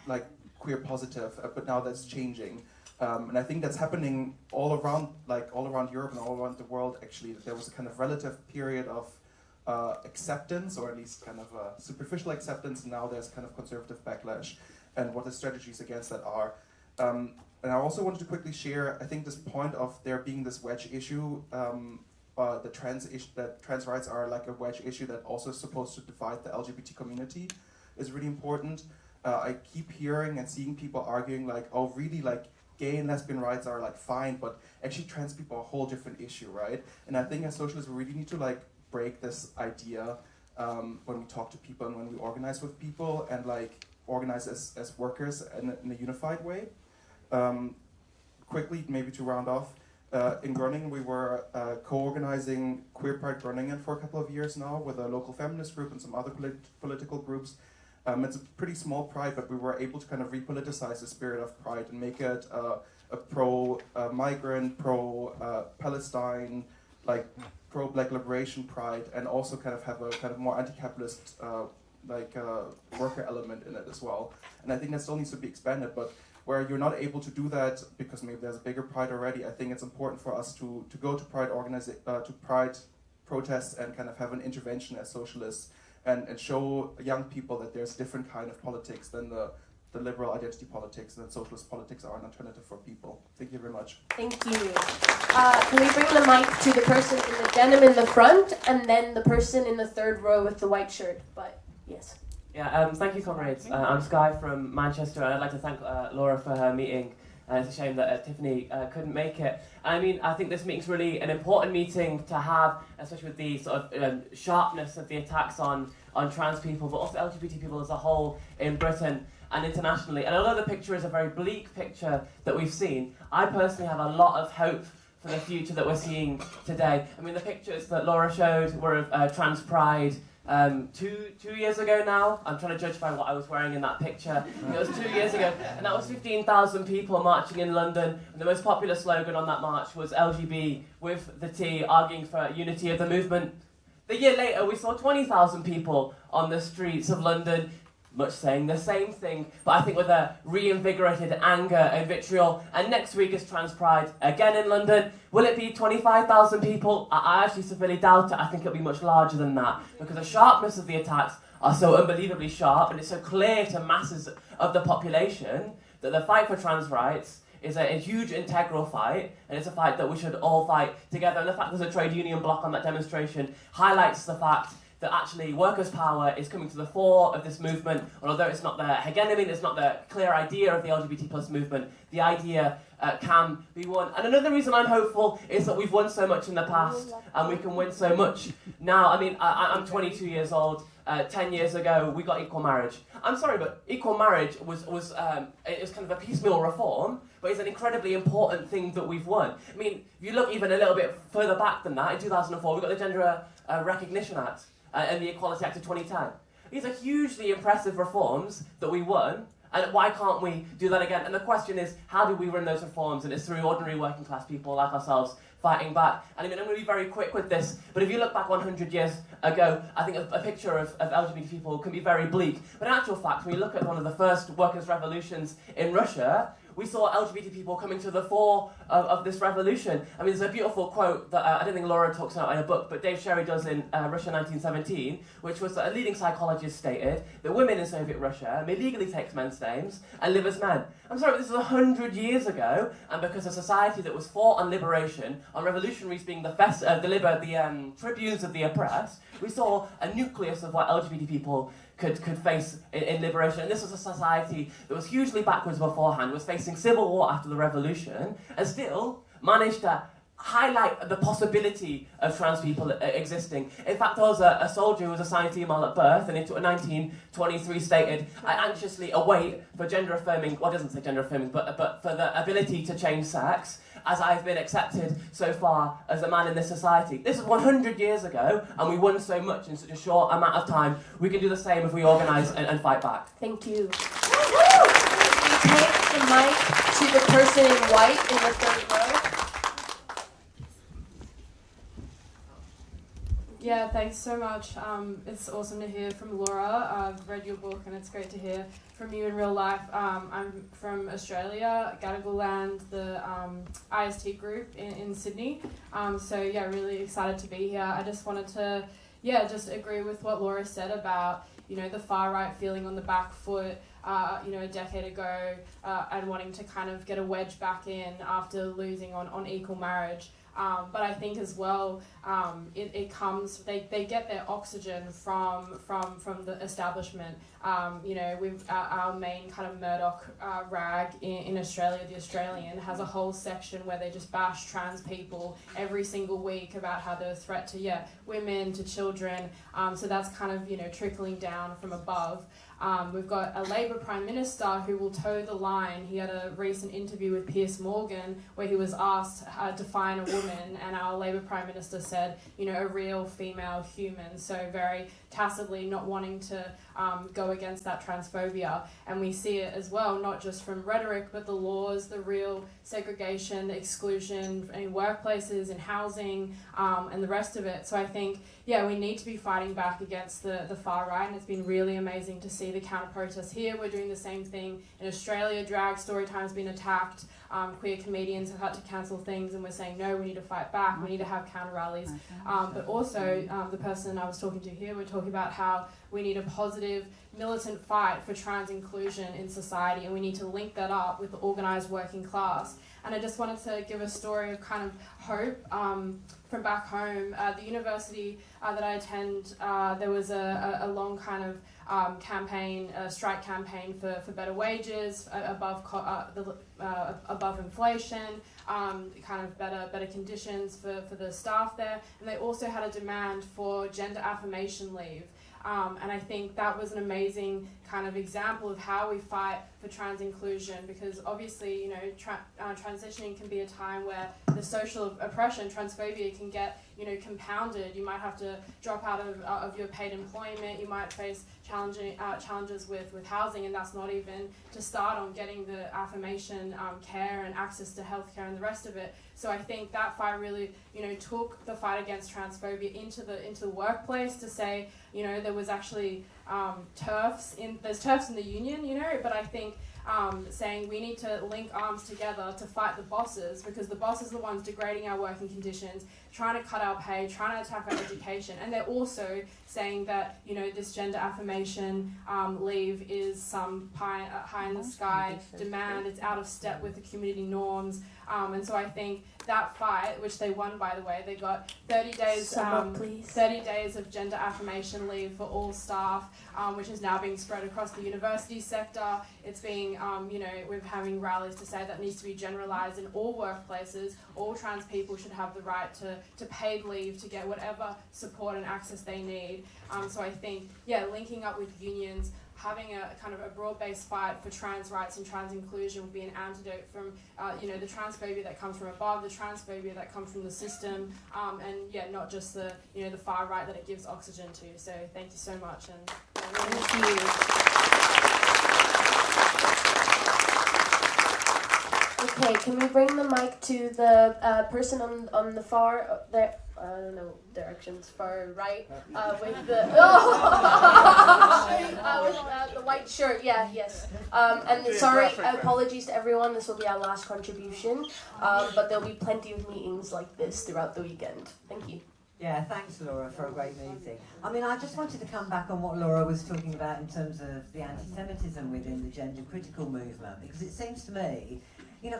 like queer positive, but now that's changing. And I think that's happening all around Europe and all around the world, actually, that there was a kind of relative period of acceptance, or at least kind of superficial acceptance, and now there's kind of conservative backlash, and what the strategies against that are. And I also wanted to quickly share, I think this point of there being this wedge issue, that trans rights are like a wedge issue that also is supposed to divide the LGBT community, is really important. I keep hearing and seeing people arguing like, oh, really, like, gay and lesbian rights are like fine, but actually trans people are a whole different issue, right? And I think as socialists we really need to like break this idea when we talk to people and when we organize with people, and like organize as workers in a unified way. Quickly, maybe to round off, in Groningen we were co-organizing Queer Pride Groningen for a couple of years now with a local feminist group and some other political groups. It's a pretty small pride, but we were able to kind of repoliticize the spirit of pride and make it a pro-migrant, pro-Palestine, like pro-black liberation pride, and also kind of have a kind of more anti-capitalist worker element in it as well. And I think that still needs to be expanded, but where you're not able to do that because maybe there's a bigger pride already, I think it's important for us to go to pride protests and kind of have an intervention as socialists, and show young people that there's a different kind of politics than the liberal identity politics, and that socialist politics are an alternative for people. Thank you very much. Thank you. Can we bring the mic to the person in the denim in the front, and then the person in the third row with the white shirt? But yes. Yeah, thank you, comrades. I'm Sky from Manchester, and I'd like to thank Laura for her meeting. And it's a shame that Tiffany couldn't make it. I mean, I think this meeting's really an important meeting to have, especially with the sort of sharpness of the attacks on trans people, but also LGBT people as a whole in Britain and internationally. And although the picture is a very bleak picture that we've seen, I personally have a lot of hope for the future that we're seeing today. I mean, the pictures that Laura showed were of trans pride two years ago now. I'm trying to judge by what I was wearing in that picture. It was 2 years ago, and that was 15,000 people marching in London. And the most popular slogan on that march was LGB with the T, arguing for unity of the movement. The year later, we saw 20,000 people on the streets of London, much saying the same thing, but I think with a reinvigorated anger and vitriol. And next week is Trans Pride, again in London. Will it be 25,000 people? I actually severely doubt it. I think it'll be much larger than that, because the sharpness of the attacks are so unbelievably sharp, and it's so clear to masses of the population that the fight for trans rights is a huge integral fight, and it's a fight that we should all fight together. And the fact there's a trade union block on that demonstration highlights the fact that actually workers' power is coming to the fore of this movement, and although it's not the hegemony, it's not the clear idea of the LGBT plus movement, the idea can be won. And another reason I'm hopeful is that we've won so much in the past, and we can win so much now. I mean, I'm 22 years old. 10 years ago, we got equal marriage. I'm sorry, but equal marriage was it was kind of a piecemeal reform, but it's an incredibly important thing that we've won. I mean, if you look even a little bit further back than that, in 2004, we got the Gender Recognition Act and the Equality Act of 2010. These are hugely impressive reforms that we won, and why can't we do that again? And the question is, how do we run those reforms? And it's through ordinary working class people like ourselves fighting back. And I mean, I'm going to be very quick with this, but if you look back 100 years ago, I think a picture of LGBT people can be very bleak. But in actual fact, when you look at one of the first workers' revolutions in Russia, we saw LGBT people coming to the fore of this revolution. I mean, there's a beautiful quote that I don't think Laura talks about in a book, but Dave Sherry does in Russia 1917, which was that a leading psychologist stated that women in Soviet Russia may legally take men's names and live as men. I'm sorry, but this was 100 years ago, and because a society that was fought on liberation, on revolutionaries being the tribunes of the oppressed, we saw a nucleus of what LGBT people could face in liberation. And this was a society that was hugely backwards beforehand, was facing civil war after the revolution, and still managed to highlight the possibility of trans people existing. In fact, there was a soldier who was assigned female at birth, and in 1923 stated, "I anxiously await for gender affirming," well, it doesn't say gender affirming, but for the ability to change sex, as I've been accepted so far as a man in this society. This is 100 years ago, and we won so much in such a short amount of time. We can do the same if we organise and fight back. Thank you. We take the mic to the person in white in the third row. Yeah, thanks so much. It's awesome to hear from Laura. I've read your book, and it's great to hear from you in real life. I'm from Australia, Gadigal land, the IST group in Sydney. So yeah, really excited to be here. I just wanted to, just agree with what Laura said about, the far right feeling on the back foot, a decade ago, and wanting to kind of get a wedge back in after losing on equal marriage. But I think as well, it comes, they get their oxygen from the establishment. We've our main kind of Murdoch rag in Australia, The Australian, has a whole section where they just bash trans people every single week about how they're a threat to women, to children. So that's kind of trickling down from above. We've got a Labour Prime Minister who will toe the line. He had a recent interview with Piers Morgan where he was asked to define a woman, and our Labour Prime Minister said, a real female human. So very tacitly not wanting to go against that transphobia. And we see it as well, not just from rhetoric, but the laws, the real segregation, the exclusion in workplaces, in housing, and the rest of it. So I think, we need to be fighting back against the far right, and it's been really amazing to see the counter-protests here. We're doing the same thing in Australia. Drag Storytime's been attacked. Queer comedians have had to cancel things, and we're saying, no, we need to fight back. We need to have counter-rallies. But also, the person I was talking to here, we're talking about how we need a positive, militant fight for trans inclusion in society, and we need to link that up with the organised working class. And I just wanted to give a story of kind of hope from back home. The university that I attend, there was a long kind of campaign, a strike campaign for better wages, above inflation, kind of better conditions for the staff there. And they also had a demand for gender affirmation leave. And I think that was an amazing kind of example of how we fight for trans inclusion, because obviously, you know, transitioning can be a time where the social oppression, transphobia, can get, you know, compounded. You might have to drop out of your paid employment. You might face challenges with housing, and that's not even to start on getting the affirmation, care and access to healthcare and the rest of it. So I think that fight really, you know, took the fight against transphobia into the workplace to say, you know, there was actually there's TERFs in the union, you know, but I think saying we need to link arms together to fight the bosses, because the bosses are the ones degrading our working conditions, trying to cut our pay, trying to attack our education, and they're also saying that, you know, this gender affirmation leave is some high in the sky demand. It's out of step with the community norms, and so I think that fight, which they won, by the way, they got 30 days, 30 days of gender affirmation leave for all staff, which is now being spread across the university sector. It's being, you know, we're having rallies to say that needs to be generalised in all workplaces. All trans people should have the right to paid leave to get whatever support and access they need. So I think, yeah, linking up with unions, having a kind of a broad-based fight for trans rights and trans inclusion would be an antidote from, you know, the transphobia that comes from above, the transphobia that comes from the system, and yeah, not just the, you know, the far right that it gives oxygen to. So thank you so much. And Thank you. Okay, can we bring the mic to the person on the far there? I don't know directions, far right, with the with the white shirt. Yeah, yes. And sorry, apologies to everyone. This will be our last contribution, but there'll be plenty of meetings like this throughout the weekend. Thank you. Yeah, thanks, Laura, for a great meeting. I mean, I just wanted to come back on what Laura was talking about in terms of the anti-Semitism within the gender critical movement, because it seems to me, you know,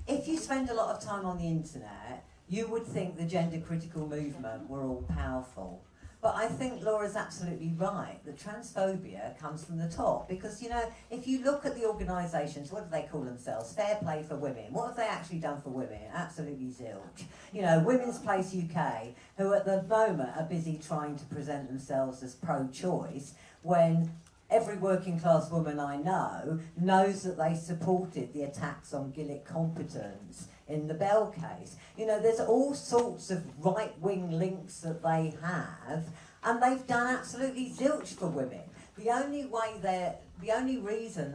if you spend a lot of time on the internet, you would think the gender critical movement were all powerful. But I think Laura's absolutely right that transphobia comes from the top, because, you know, if you look at the organisations, what do they call themselves? Fair Play for Women. What have they actually done for women? Absolutely zilch. You know, Women's Place UK, who at the moment are busy trying to present themselves as pro-choice, when every working class woman I know knows that they supported the attacks on Gillett competence in the Bell case. You know, there's all sorts of right-wing links that they have, and they've done absolutely zilch for women. The only reason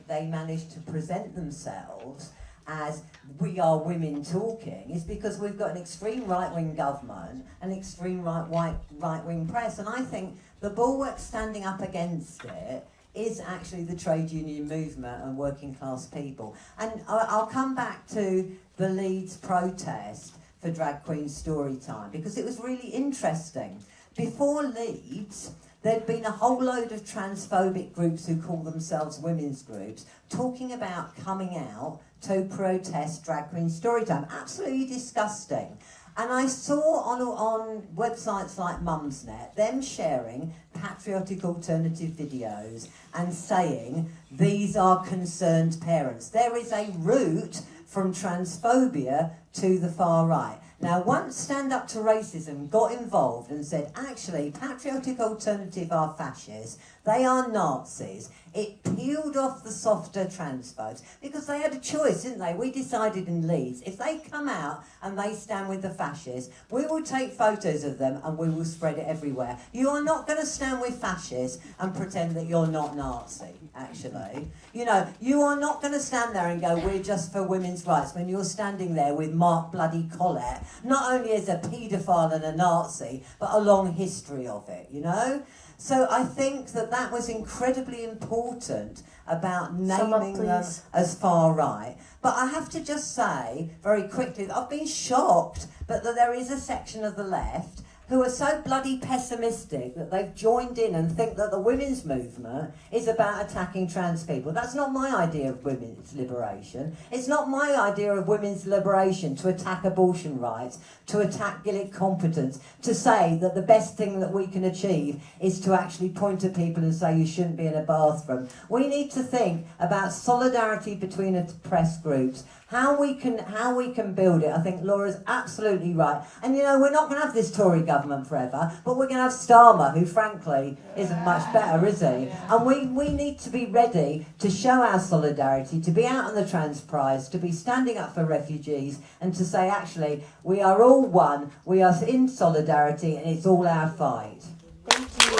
they managed to present themselves as we are women talking is because we've got an extreme right-wing government, an extreme right-wing press, and I think the bulwark standing up against it is actually the trade union movement and working class people. And I'll come back to the Leeds protest for Drag Queen Storytime, because it was really interesting. Before Leeds, there'd been a whole load of transphobic groups who call themselves women's groups talking about coming out to protest Drag Queen Storytime. Absolutely disgusting. And I saw on websites like Mumsnet them sharing patriotic alternative videos and saying, these are concerned parents. There is a route from transphobia to the far right. Now, once Stand Up to Racism got involved and said, actually, patriotic alternative are fascists, they are Nazis, it peeled off the softer trans votes, because they had a choice, didn't they? We decided in Leeds, if they come out and they stand with the fascists, we will take photos of them and we will spread it everywhere. You are not going to stand with fascists and pretend that you're not Nazi, actually. You know, you are not going to stand there and go, we're just for women's rights, when you're standing there with Mark bloody Collett, not only as a paedophile and a Nazi, but a long history of it, you know? So I think that was incredibly important about naming them as far right. But I have to just say, very quickly, that I've been shocked that there is a section of the left who are so bloody pessimistic that they've joined in and think that the women's movement is about attacking trans people. That's not my idea of women's liberation. It's not my idea of women's liberation to attack abortion rights, to attack Gillett competence, to say that the best thing that we can achieve is to actually point to people and say you shouldn't be in a bathroom. We need to think about solidarity between oppressed groups, how we can build it. I think Laura's absolutely right. And we're not going to have this Tory government forever, but we're going to have Starmer, who frankly isn't much better, is he? And we need to be ready to show our solidarity, to be out on the trans prize, to be standing up for refugees, and to say, actually, we are all one, we are in solidarity, and it's all our fight. Thank you.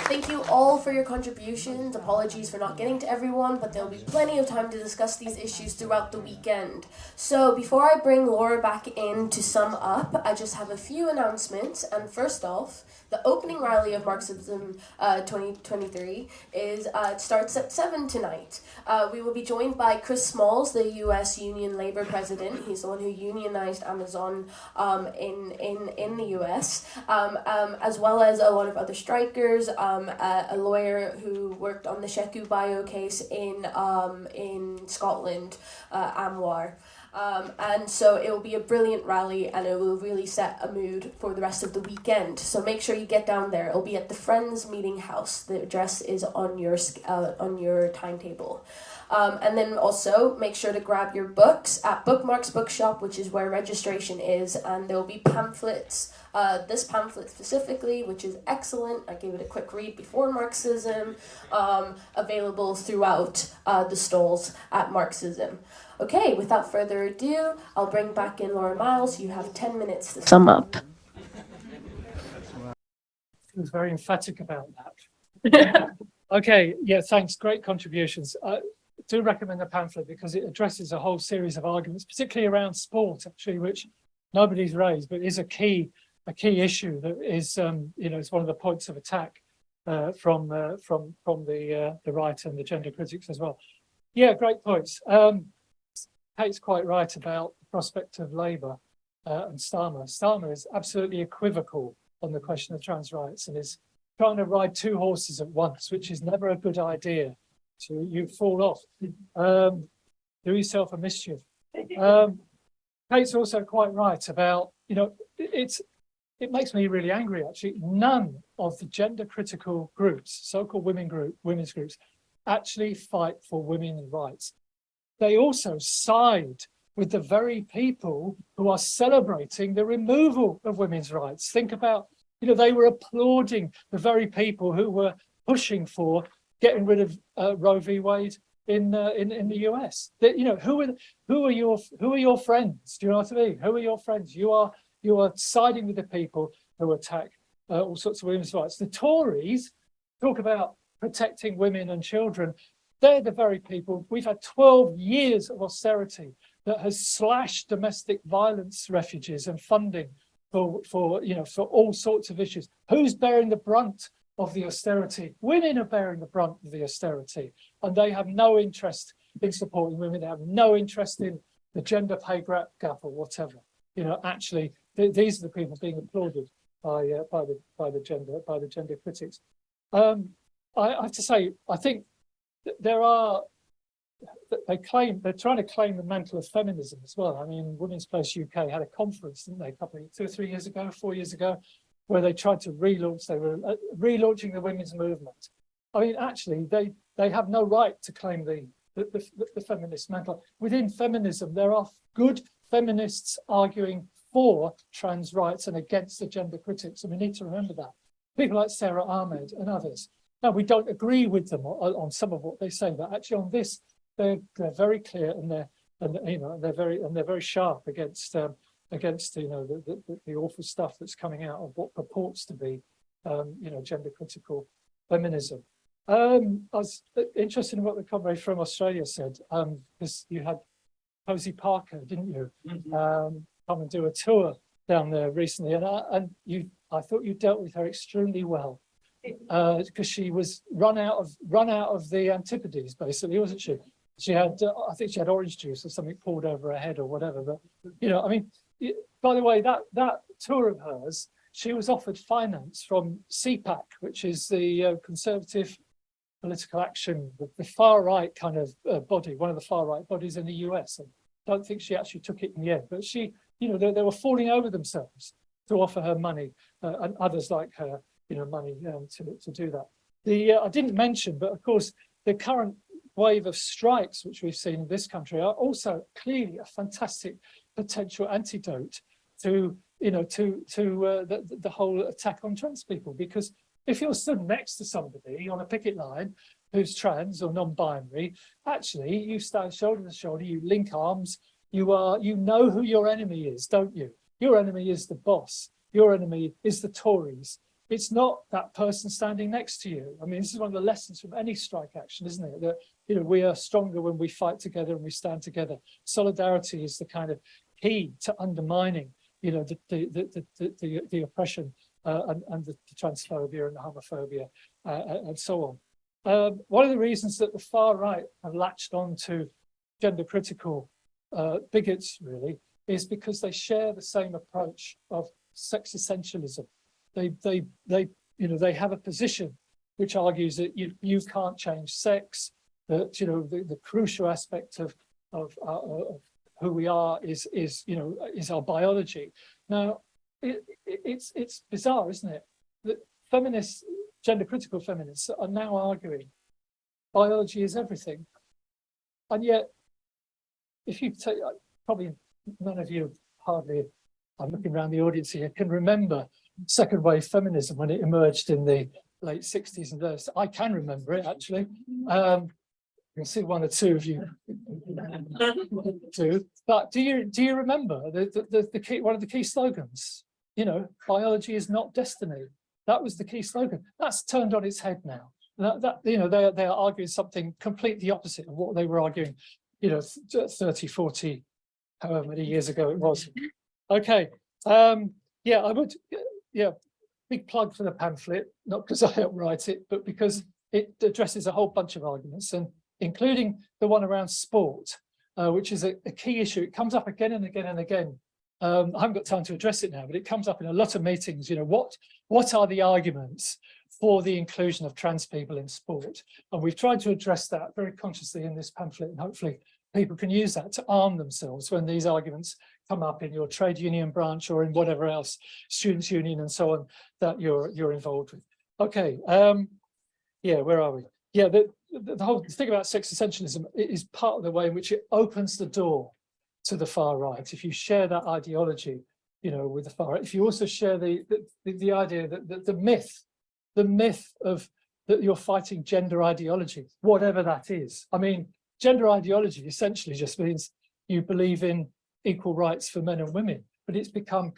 Thank you all for your contributions. Apologies for not getting to everyone, but there'll be plenty of time to discuss these issues throughout the weekend. So before I bring Laura back in to sum up, I just have a few announcements. And first off, the opening rally of Marxism 2023 it starts at 7 tonight. We will be joined by Chris Smalls, the U.S. Union Labor President. He's the one who unionized Amazon in the U.S., as well as a lot of other strikers, a lawyer who worked on the Sheku Bio case in Scotland, Anwar. And so it will be a brilliant rally, and it will really set a mood for the rest of the weekend. So make sure you get down there. It'll be at the Friends Meeting House. The address is on your timetable. And then also make sure to grab your books at Bookmarks Bookshop, which is where registration is, and there will be pamphlets. This pamphlet specifically, which is excellent, I gave it a quick read before Marxism, available throughout the stalls at Marxism. Okay, without further ado, I'll bring back in Laura Miles. You have 10 minutes to sum up. He was very emphatic about that. Okay, yeah, thanks. Great contributions. Do recommend the pamphlet because it addresses a whole series of arguments, particularly around sport, actually, which nobody's raised, but is a key issue that is, it's one of the points of attack from the right and the gender critics as well. Yeah, great points. Kate's quite right about the prospect of Labour and Starmer. Starmer is absolutely equivocal on the question of trans rights and is trying to ride two horses at once, which is never a good idea. So you fall off, do yourself a mischief. Kate's also quite right about, it makes me really angry actually. None of the gender critical groups, so-called women's groups, actually fight for women's rights. They also side with the very people who are celebrating the removal of women's rights. Think about, they were applauding the very people who were pushing for getting rid of Roe v. Wade in the US. Who are your friends? Do you know what I mean? Who are your friends? You are siding with the people who attack all sorts of women's rights. The Tories talk about protecting women and children. They're the very people. We've had 12 years of austerity that has slashed domestic violence refuges and funding for all sorts of issues. Who's bearing the brunt of the austerity? Women are bearing the brunt of the austerity, and they have no interest in supporting women. They have no interest in the gender pay gap or whatever. Actually, these are the people being applauded by the gender critics. I have to say, I think they're trying to claim the mantle of feminism as well. I mean, Women's Place UK had a conference, didn't they, 2 or 3 years ago, 4 years ago, where they tried to relaunch. They were relaunching the women's movement. I mean, actually, they have no right to claim the feminist mantle. Within feminism, there are good feminists arguing for trans rights and against the gender critics, and we need to remember that. People like Sarah Ahmed and others. Now, we don't agree with them on some of what they say, but actually on this, they're very clear and they're very sharp against the awful stuff that's coming out of what purports to be gender critical feminism. I was interested in what the comrade from Australia said, because you had Posey Parker, didn't you? Come and do a tour down there recently, and I thought you dealt with her extremely well. Because she was run out of the Antipodes, basically, wasn't she? She had, I think she had orange juice or something poured over her head or whatever. But by the way, that tour of hers, she was offered finance from CPAC, which is the Conservative Political Action, the far right kind of body, one of the far right bodies in the US. And I don't think she actually took it in the end, but she, they were falling over themselves to offer her money and others like her. Money to do that. I didn't mention, but of course, the current wave of strikes, which we've seen in this country, are also clearly a fantastic potential antidote to, the whole attack on trans people. Because if you're stood next to somebody on a picket line who's trans or non-binary, actually you stand shoulder to shoulder, you link arms, you know who your enemy is, don't you? Your enemy is the boss. Your enemy is the Tories. It's not that person standing next to you. I mean, this is one of the lessons from any strike action, isn't it? That, we are stronger when we fight together and we stand together. Solidarity is the kind of key to undermining, the oppression and the transphobia and the homophobia and so on. One of the reasons that the far right have latched on to gender critical bigots really is because they share the same approach of sex essentialism. They have a position which argues that you can't change sex, that the crucial aspect of who we are is our biology. Now it's bizarre, isn't it, that feminists, gender critical feminists, are now arguing biology is everything, and yet if you take, probably none of you, hardly, I'm looking around the audience here, can remember second wave feminism when it emerged in the late 60s and 30s. I can remember it actually. You can see one or two of you do. But do you remember the key, one of the key slogans? Biology is not destiny. That was the key slogan. That's turned on its head now. They are arguing something completely opposite of what they were arguing, 30, 40, however many years ago it was. Okay. Big plug for the pamphlet, not because I helped write it, but because it addresses a whole bunch of arguments, and including the one around sport, which is a key issue. It comes up again and again and again. I haven't got time to address it now, but it comes up in a lot of meetings. What are the arguments for the inclusion of trans people in sport? And we've tried to address that very consciously in this pamphlet, and hopefully people can use that to arm themselves when these arguments come up in your trade union branch or in whatever else, students' union and so on, that you're involved with. Okay, where are we? Yeah, the whole thing about sex essentialism is part of the way in which it opens the door to the far right. If you share that ideology, with the far right, if you also share the idea that the myth of that you're fighting gender ideology, whatever that is. I mean, gender ideology essentially just means you believe in equal rights for men and women, but it's become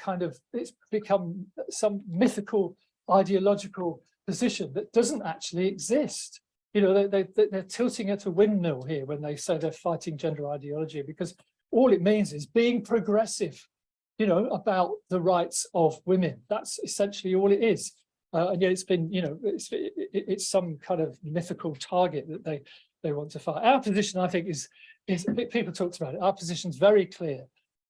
some mythical ideological position that doesn't actually exist. They're tilting at a windmill here when they say they're fighting gender ideology, because all it means is being progressive, about the rights of women. That's essentially all it is. And yet it's been, it's some kind of mythical target that they want to fight. Our position, I think, is people talked about it. Our position is very clear,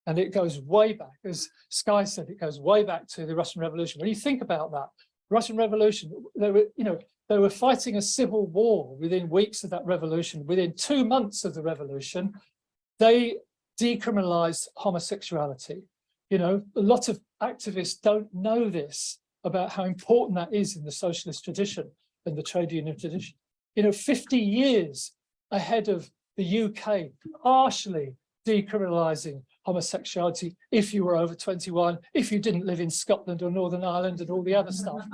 and it goes way back. As Skye said, it goes way back to the Russian Revolution. When you think about that, Russian Revolution, they were fighting a civil war within weeks of that revolution. Within 2 months of the revolution, they decriminalized homosexuality. A lot of activists don't know this, about how important that is in the socialist tradition and the trade union tradition. 50 years ahead of the UK, harshly decriminalising homosexuality if you were over 21, if you didn't live in Scotland or Northern Ireland and all the other stuff.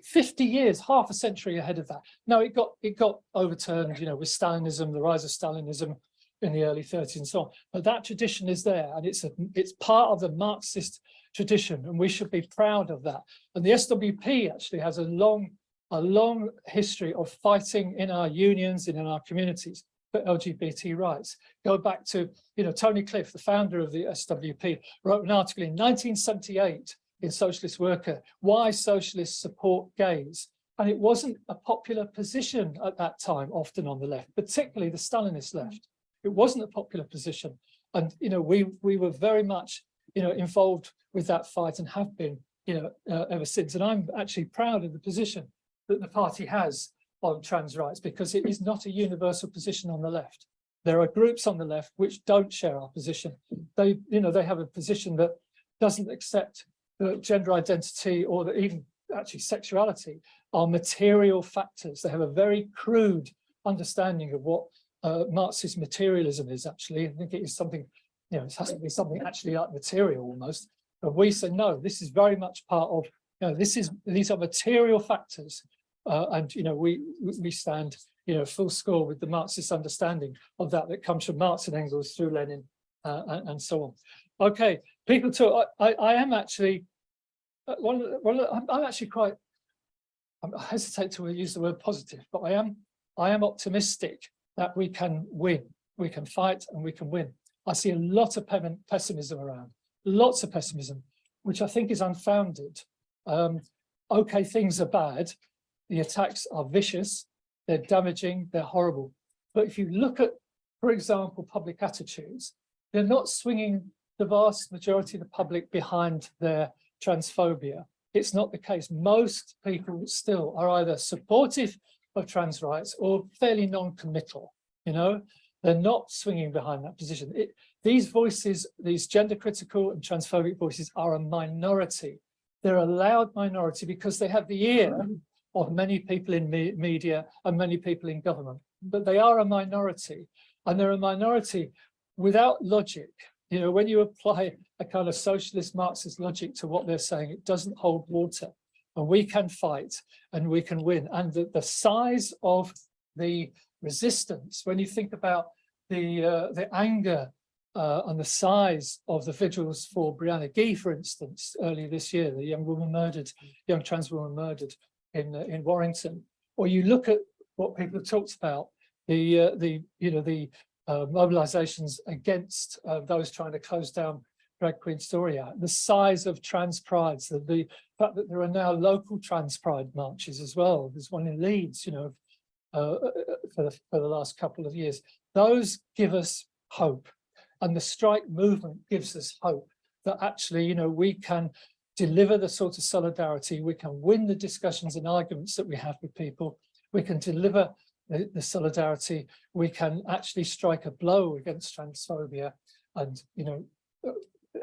50 years, half a century ahead of that. Now it got overturned, with Stalinism, the rise of Stalinism in the early 30s and so on. But that tradition is there, and it's part of the Marxist tradition, and we should be proud of that. And the SWP actually has a long history of fighting in our unions and in our communities for LGBT rights. Go back to, Tony Cliff, the founder of the SWP, wrote an article in 1978 in Socialist Worker, why socialists support gays. And it wasn't a popular position at that time, often on the left, particularly the Stalinist left. It wasn't a popular position. And, we were very much, involved with that fight and have been, ever since. And I'm actually proud of the position that the party has on trans rights, because it is not a universal position on the left. There are groups on the left which don't share our position. They have a position that doesn't accept the gender identity or even actually sexuality, are material factors. They have a very crude understanding of what Marxist materialism is actually. I think it is something, it has to be something actually like material almost. But we say, no, this is very much part of, these are material factors. And, we stand, full score with the Marxist understanding of that comes from Marx and Engels through Lenin and so on. Okay, people talk, I am actually, I'm actually quite, I hesitate to use the word positive, but I am optimistic that we can win. We can fight and we can win. I see a lot of pessimism around, lots of pessimism, which I think is unfounded. Okay, things are bad. The attacks are vicious, they're damaging, they're horrible. But if you look at, for example, public attitudes, they're not swinging the vast majority of the public behind their transphobia. It's not the case. Most people still are either supportive of trans rights or fairly non-committal, They're not swinging behind that position. These voices, these gender critical and transphobic voices are a minority. They're a loud minority because they have the ear of many people in media and many people in government. But they are a minority, and they're a minority without logic. When you apply a kind of socialist Marxist logic to what they're saying, it doesn't hold water. And we can fight and we can win. And the size of the resistance, when you think about the anger and the size of the vigils for Brianna Ghey, for instance, earlier this year, the young trans woman murdered in Warrington, or you look at what people have talked about, the mobilizations against those trying to close down Drag Queen Story Out, the size of trans prides, the fact that there are now local trans pride marches as well. There's one in Leeds, for the last couple of years. Those give us hope, and the strike movement gives us hope that actually, we can deliver the sort of solidarity, we can win the discussions and arguments that we have with people, we can deliver the solidarity, we can actually strike a blow against transphobia and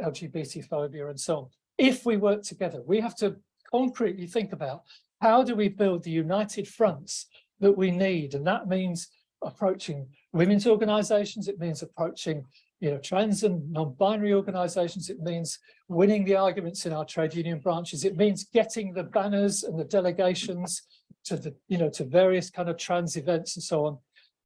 LGBT phobia and so on. If we work together, we have to concretely think about how do we build the united fronts that we need, and that means approaching women's organisations, it means approaching trans and non-binary organisations, it means winning the arguments in our trade union branches, it means getting the banners and the delegations to to various kind of trans events and so on,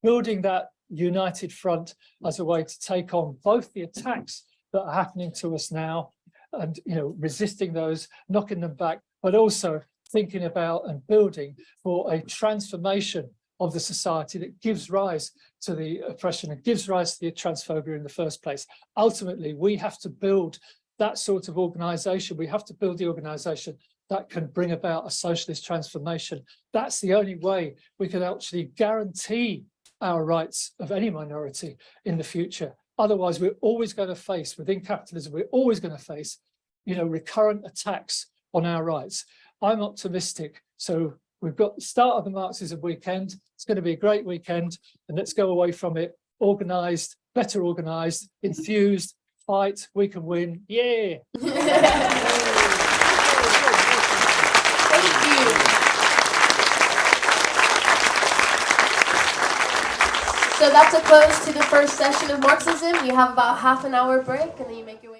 building that united front as a way to take on both the attacks that are happening to us now and resisting those, knocking them back, but also thinking about and building for a transformation of the society that gives rise to the oppression and gives rise to the transphobia in the first place. Ultimately, we have to build that sort of organisation. We have to build the organisation that can bring about a socialist transformation. That's the only way we can actually guarantee our rights of any minority in the future. Otherwise, we're always going to face, within capitalism, we're always going to face, recurrent attacks on our rights. I'm optimistic. So we've got the start of the Marxism weekend. It's going to be a great weekend, and let's go away from it organised, better organised, enthused, fight, we can win. Yeah. Thank you. So that's a close to the first session of Marxism. You have about half an hour break, and then you make your way.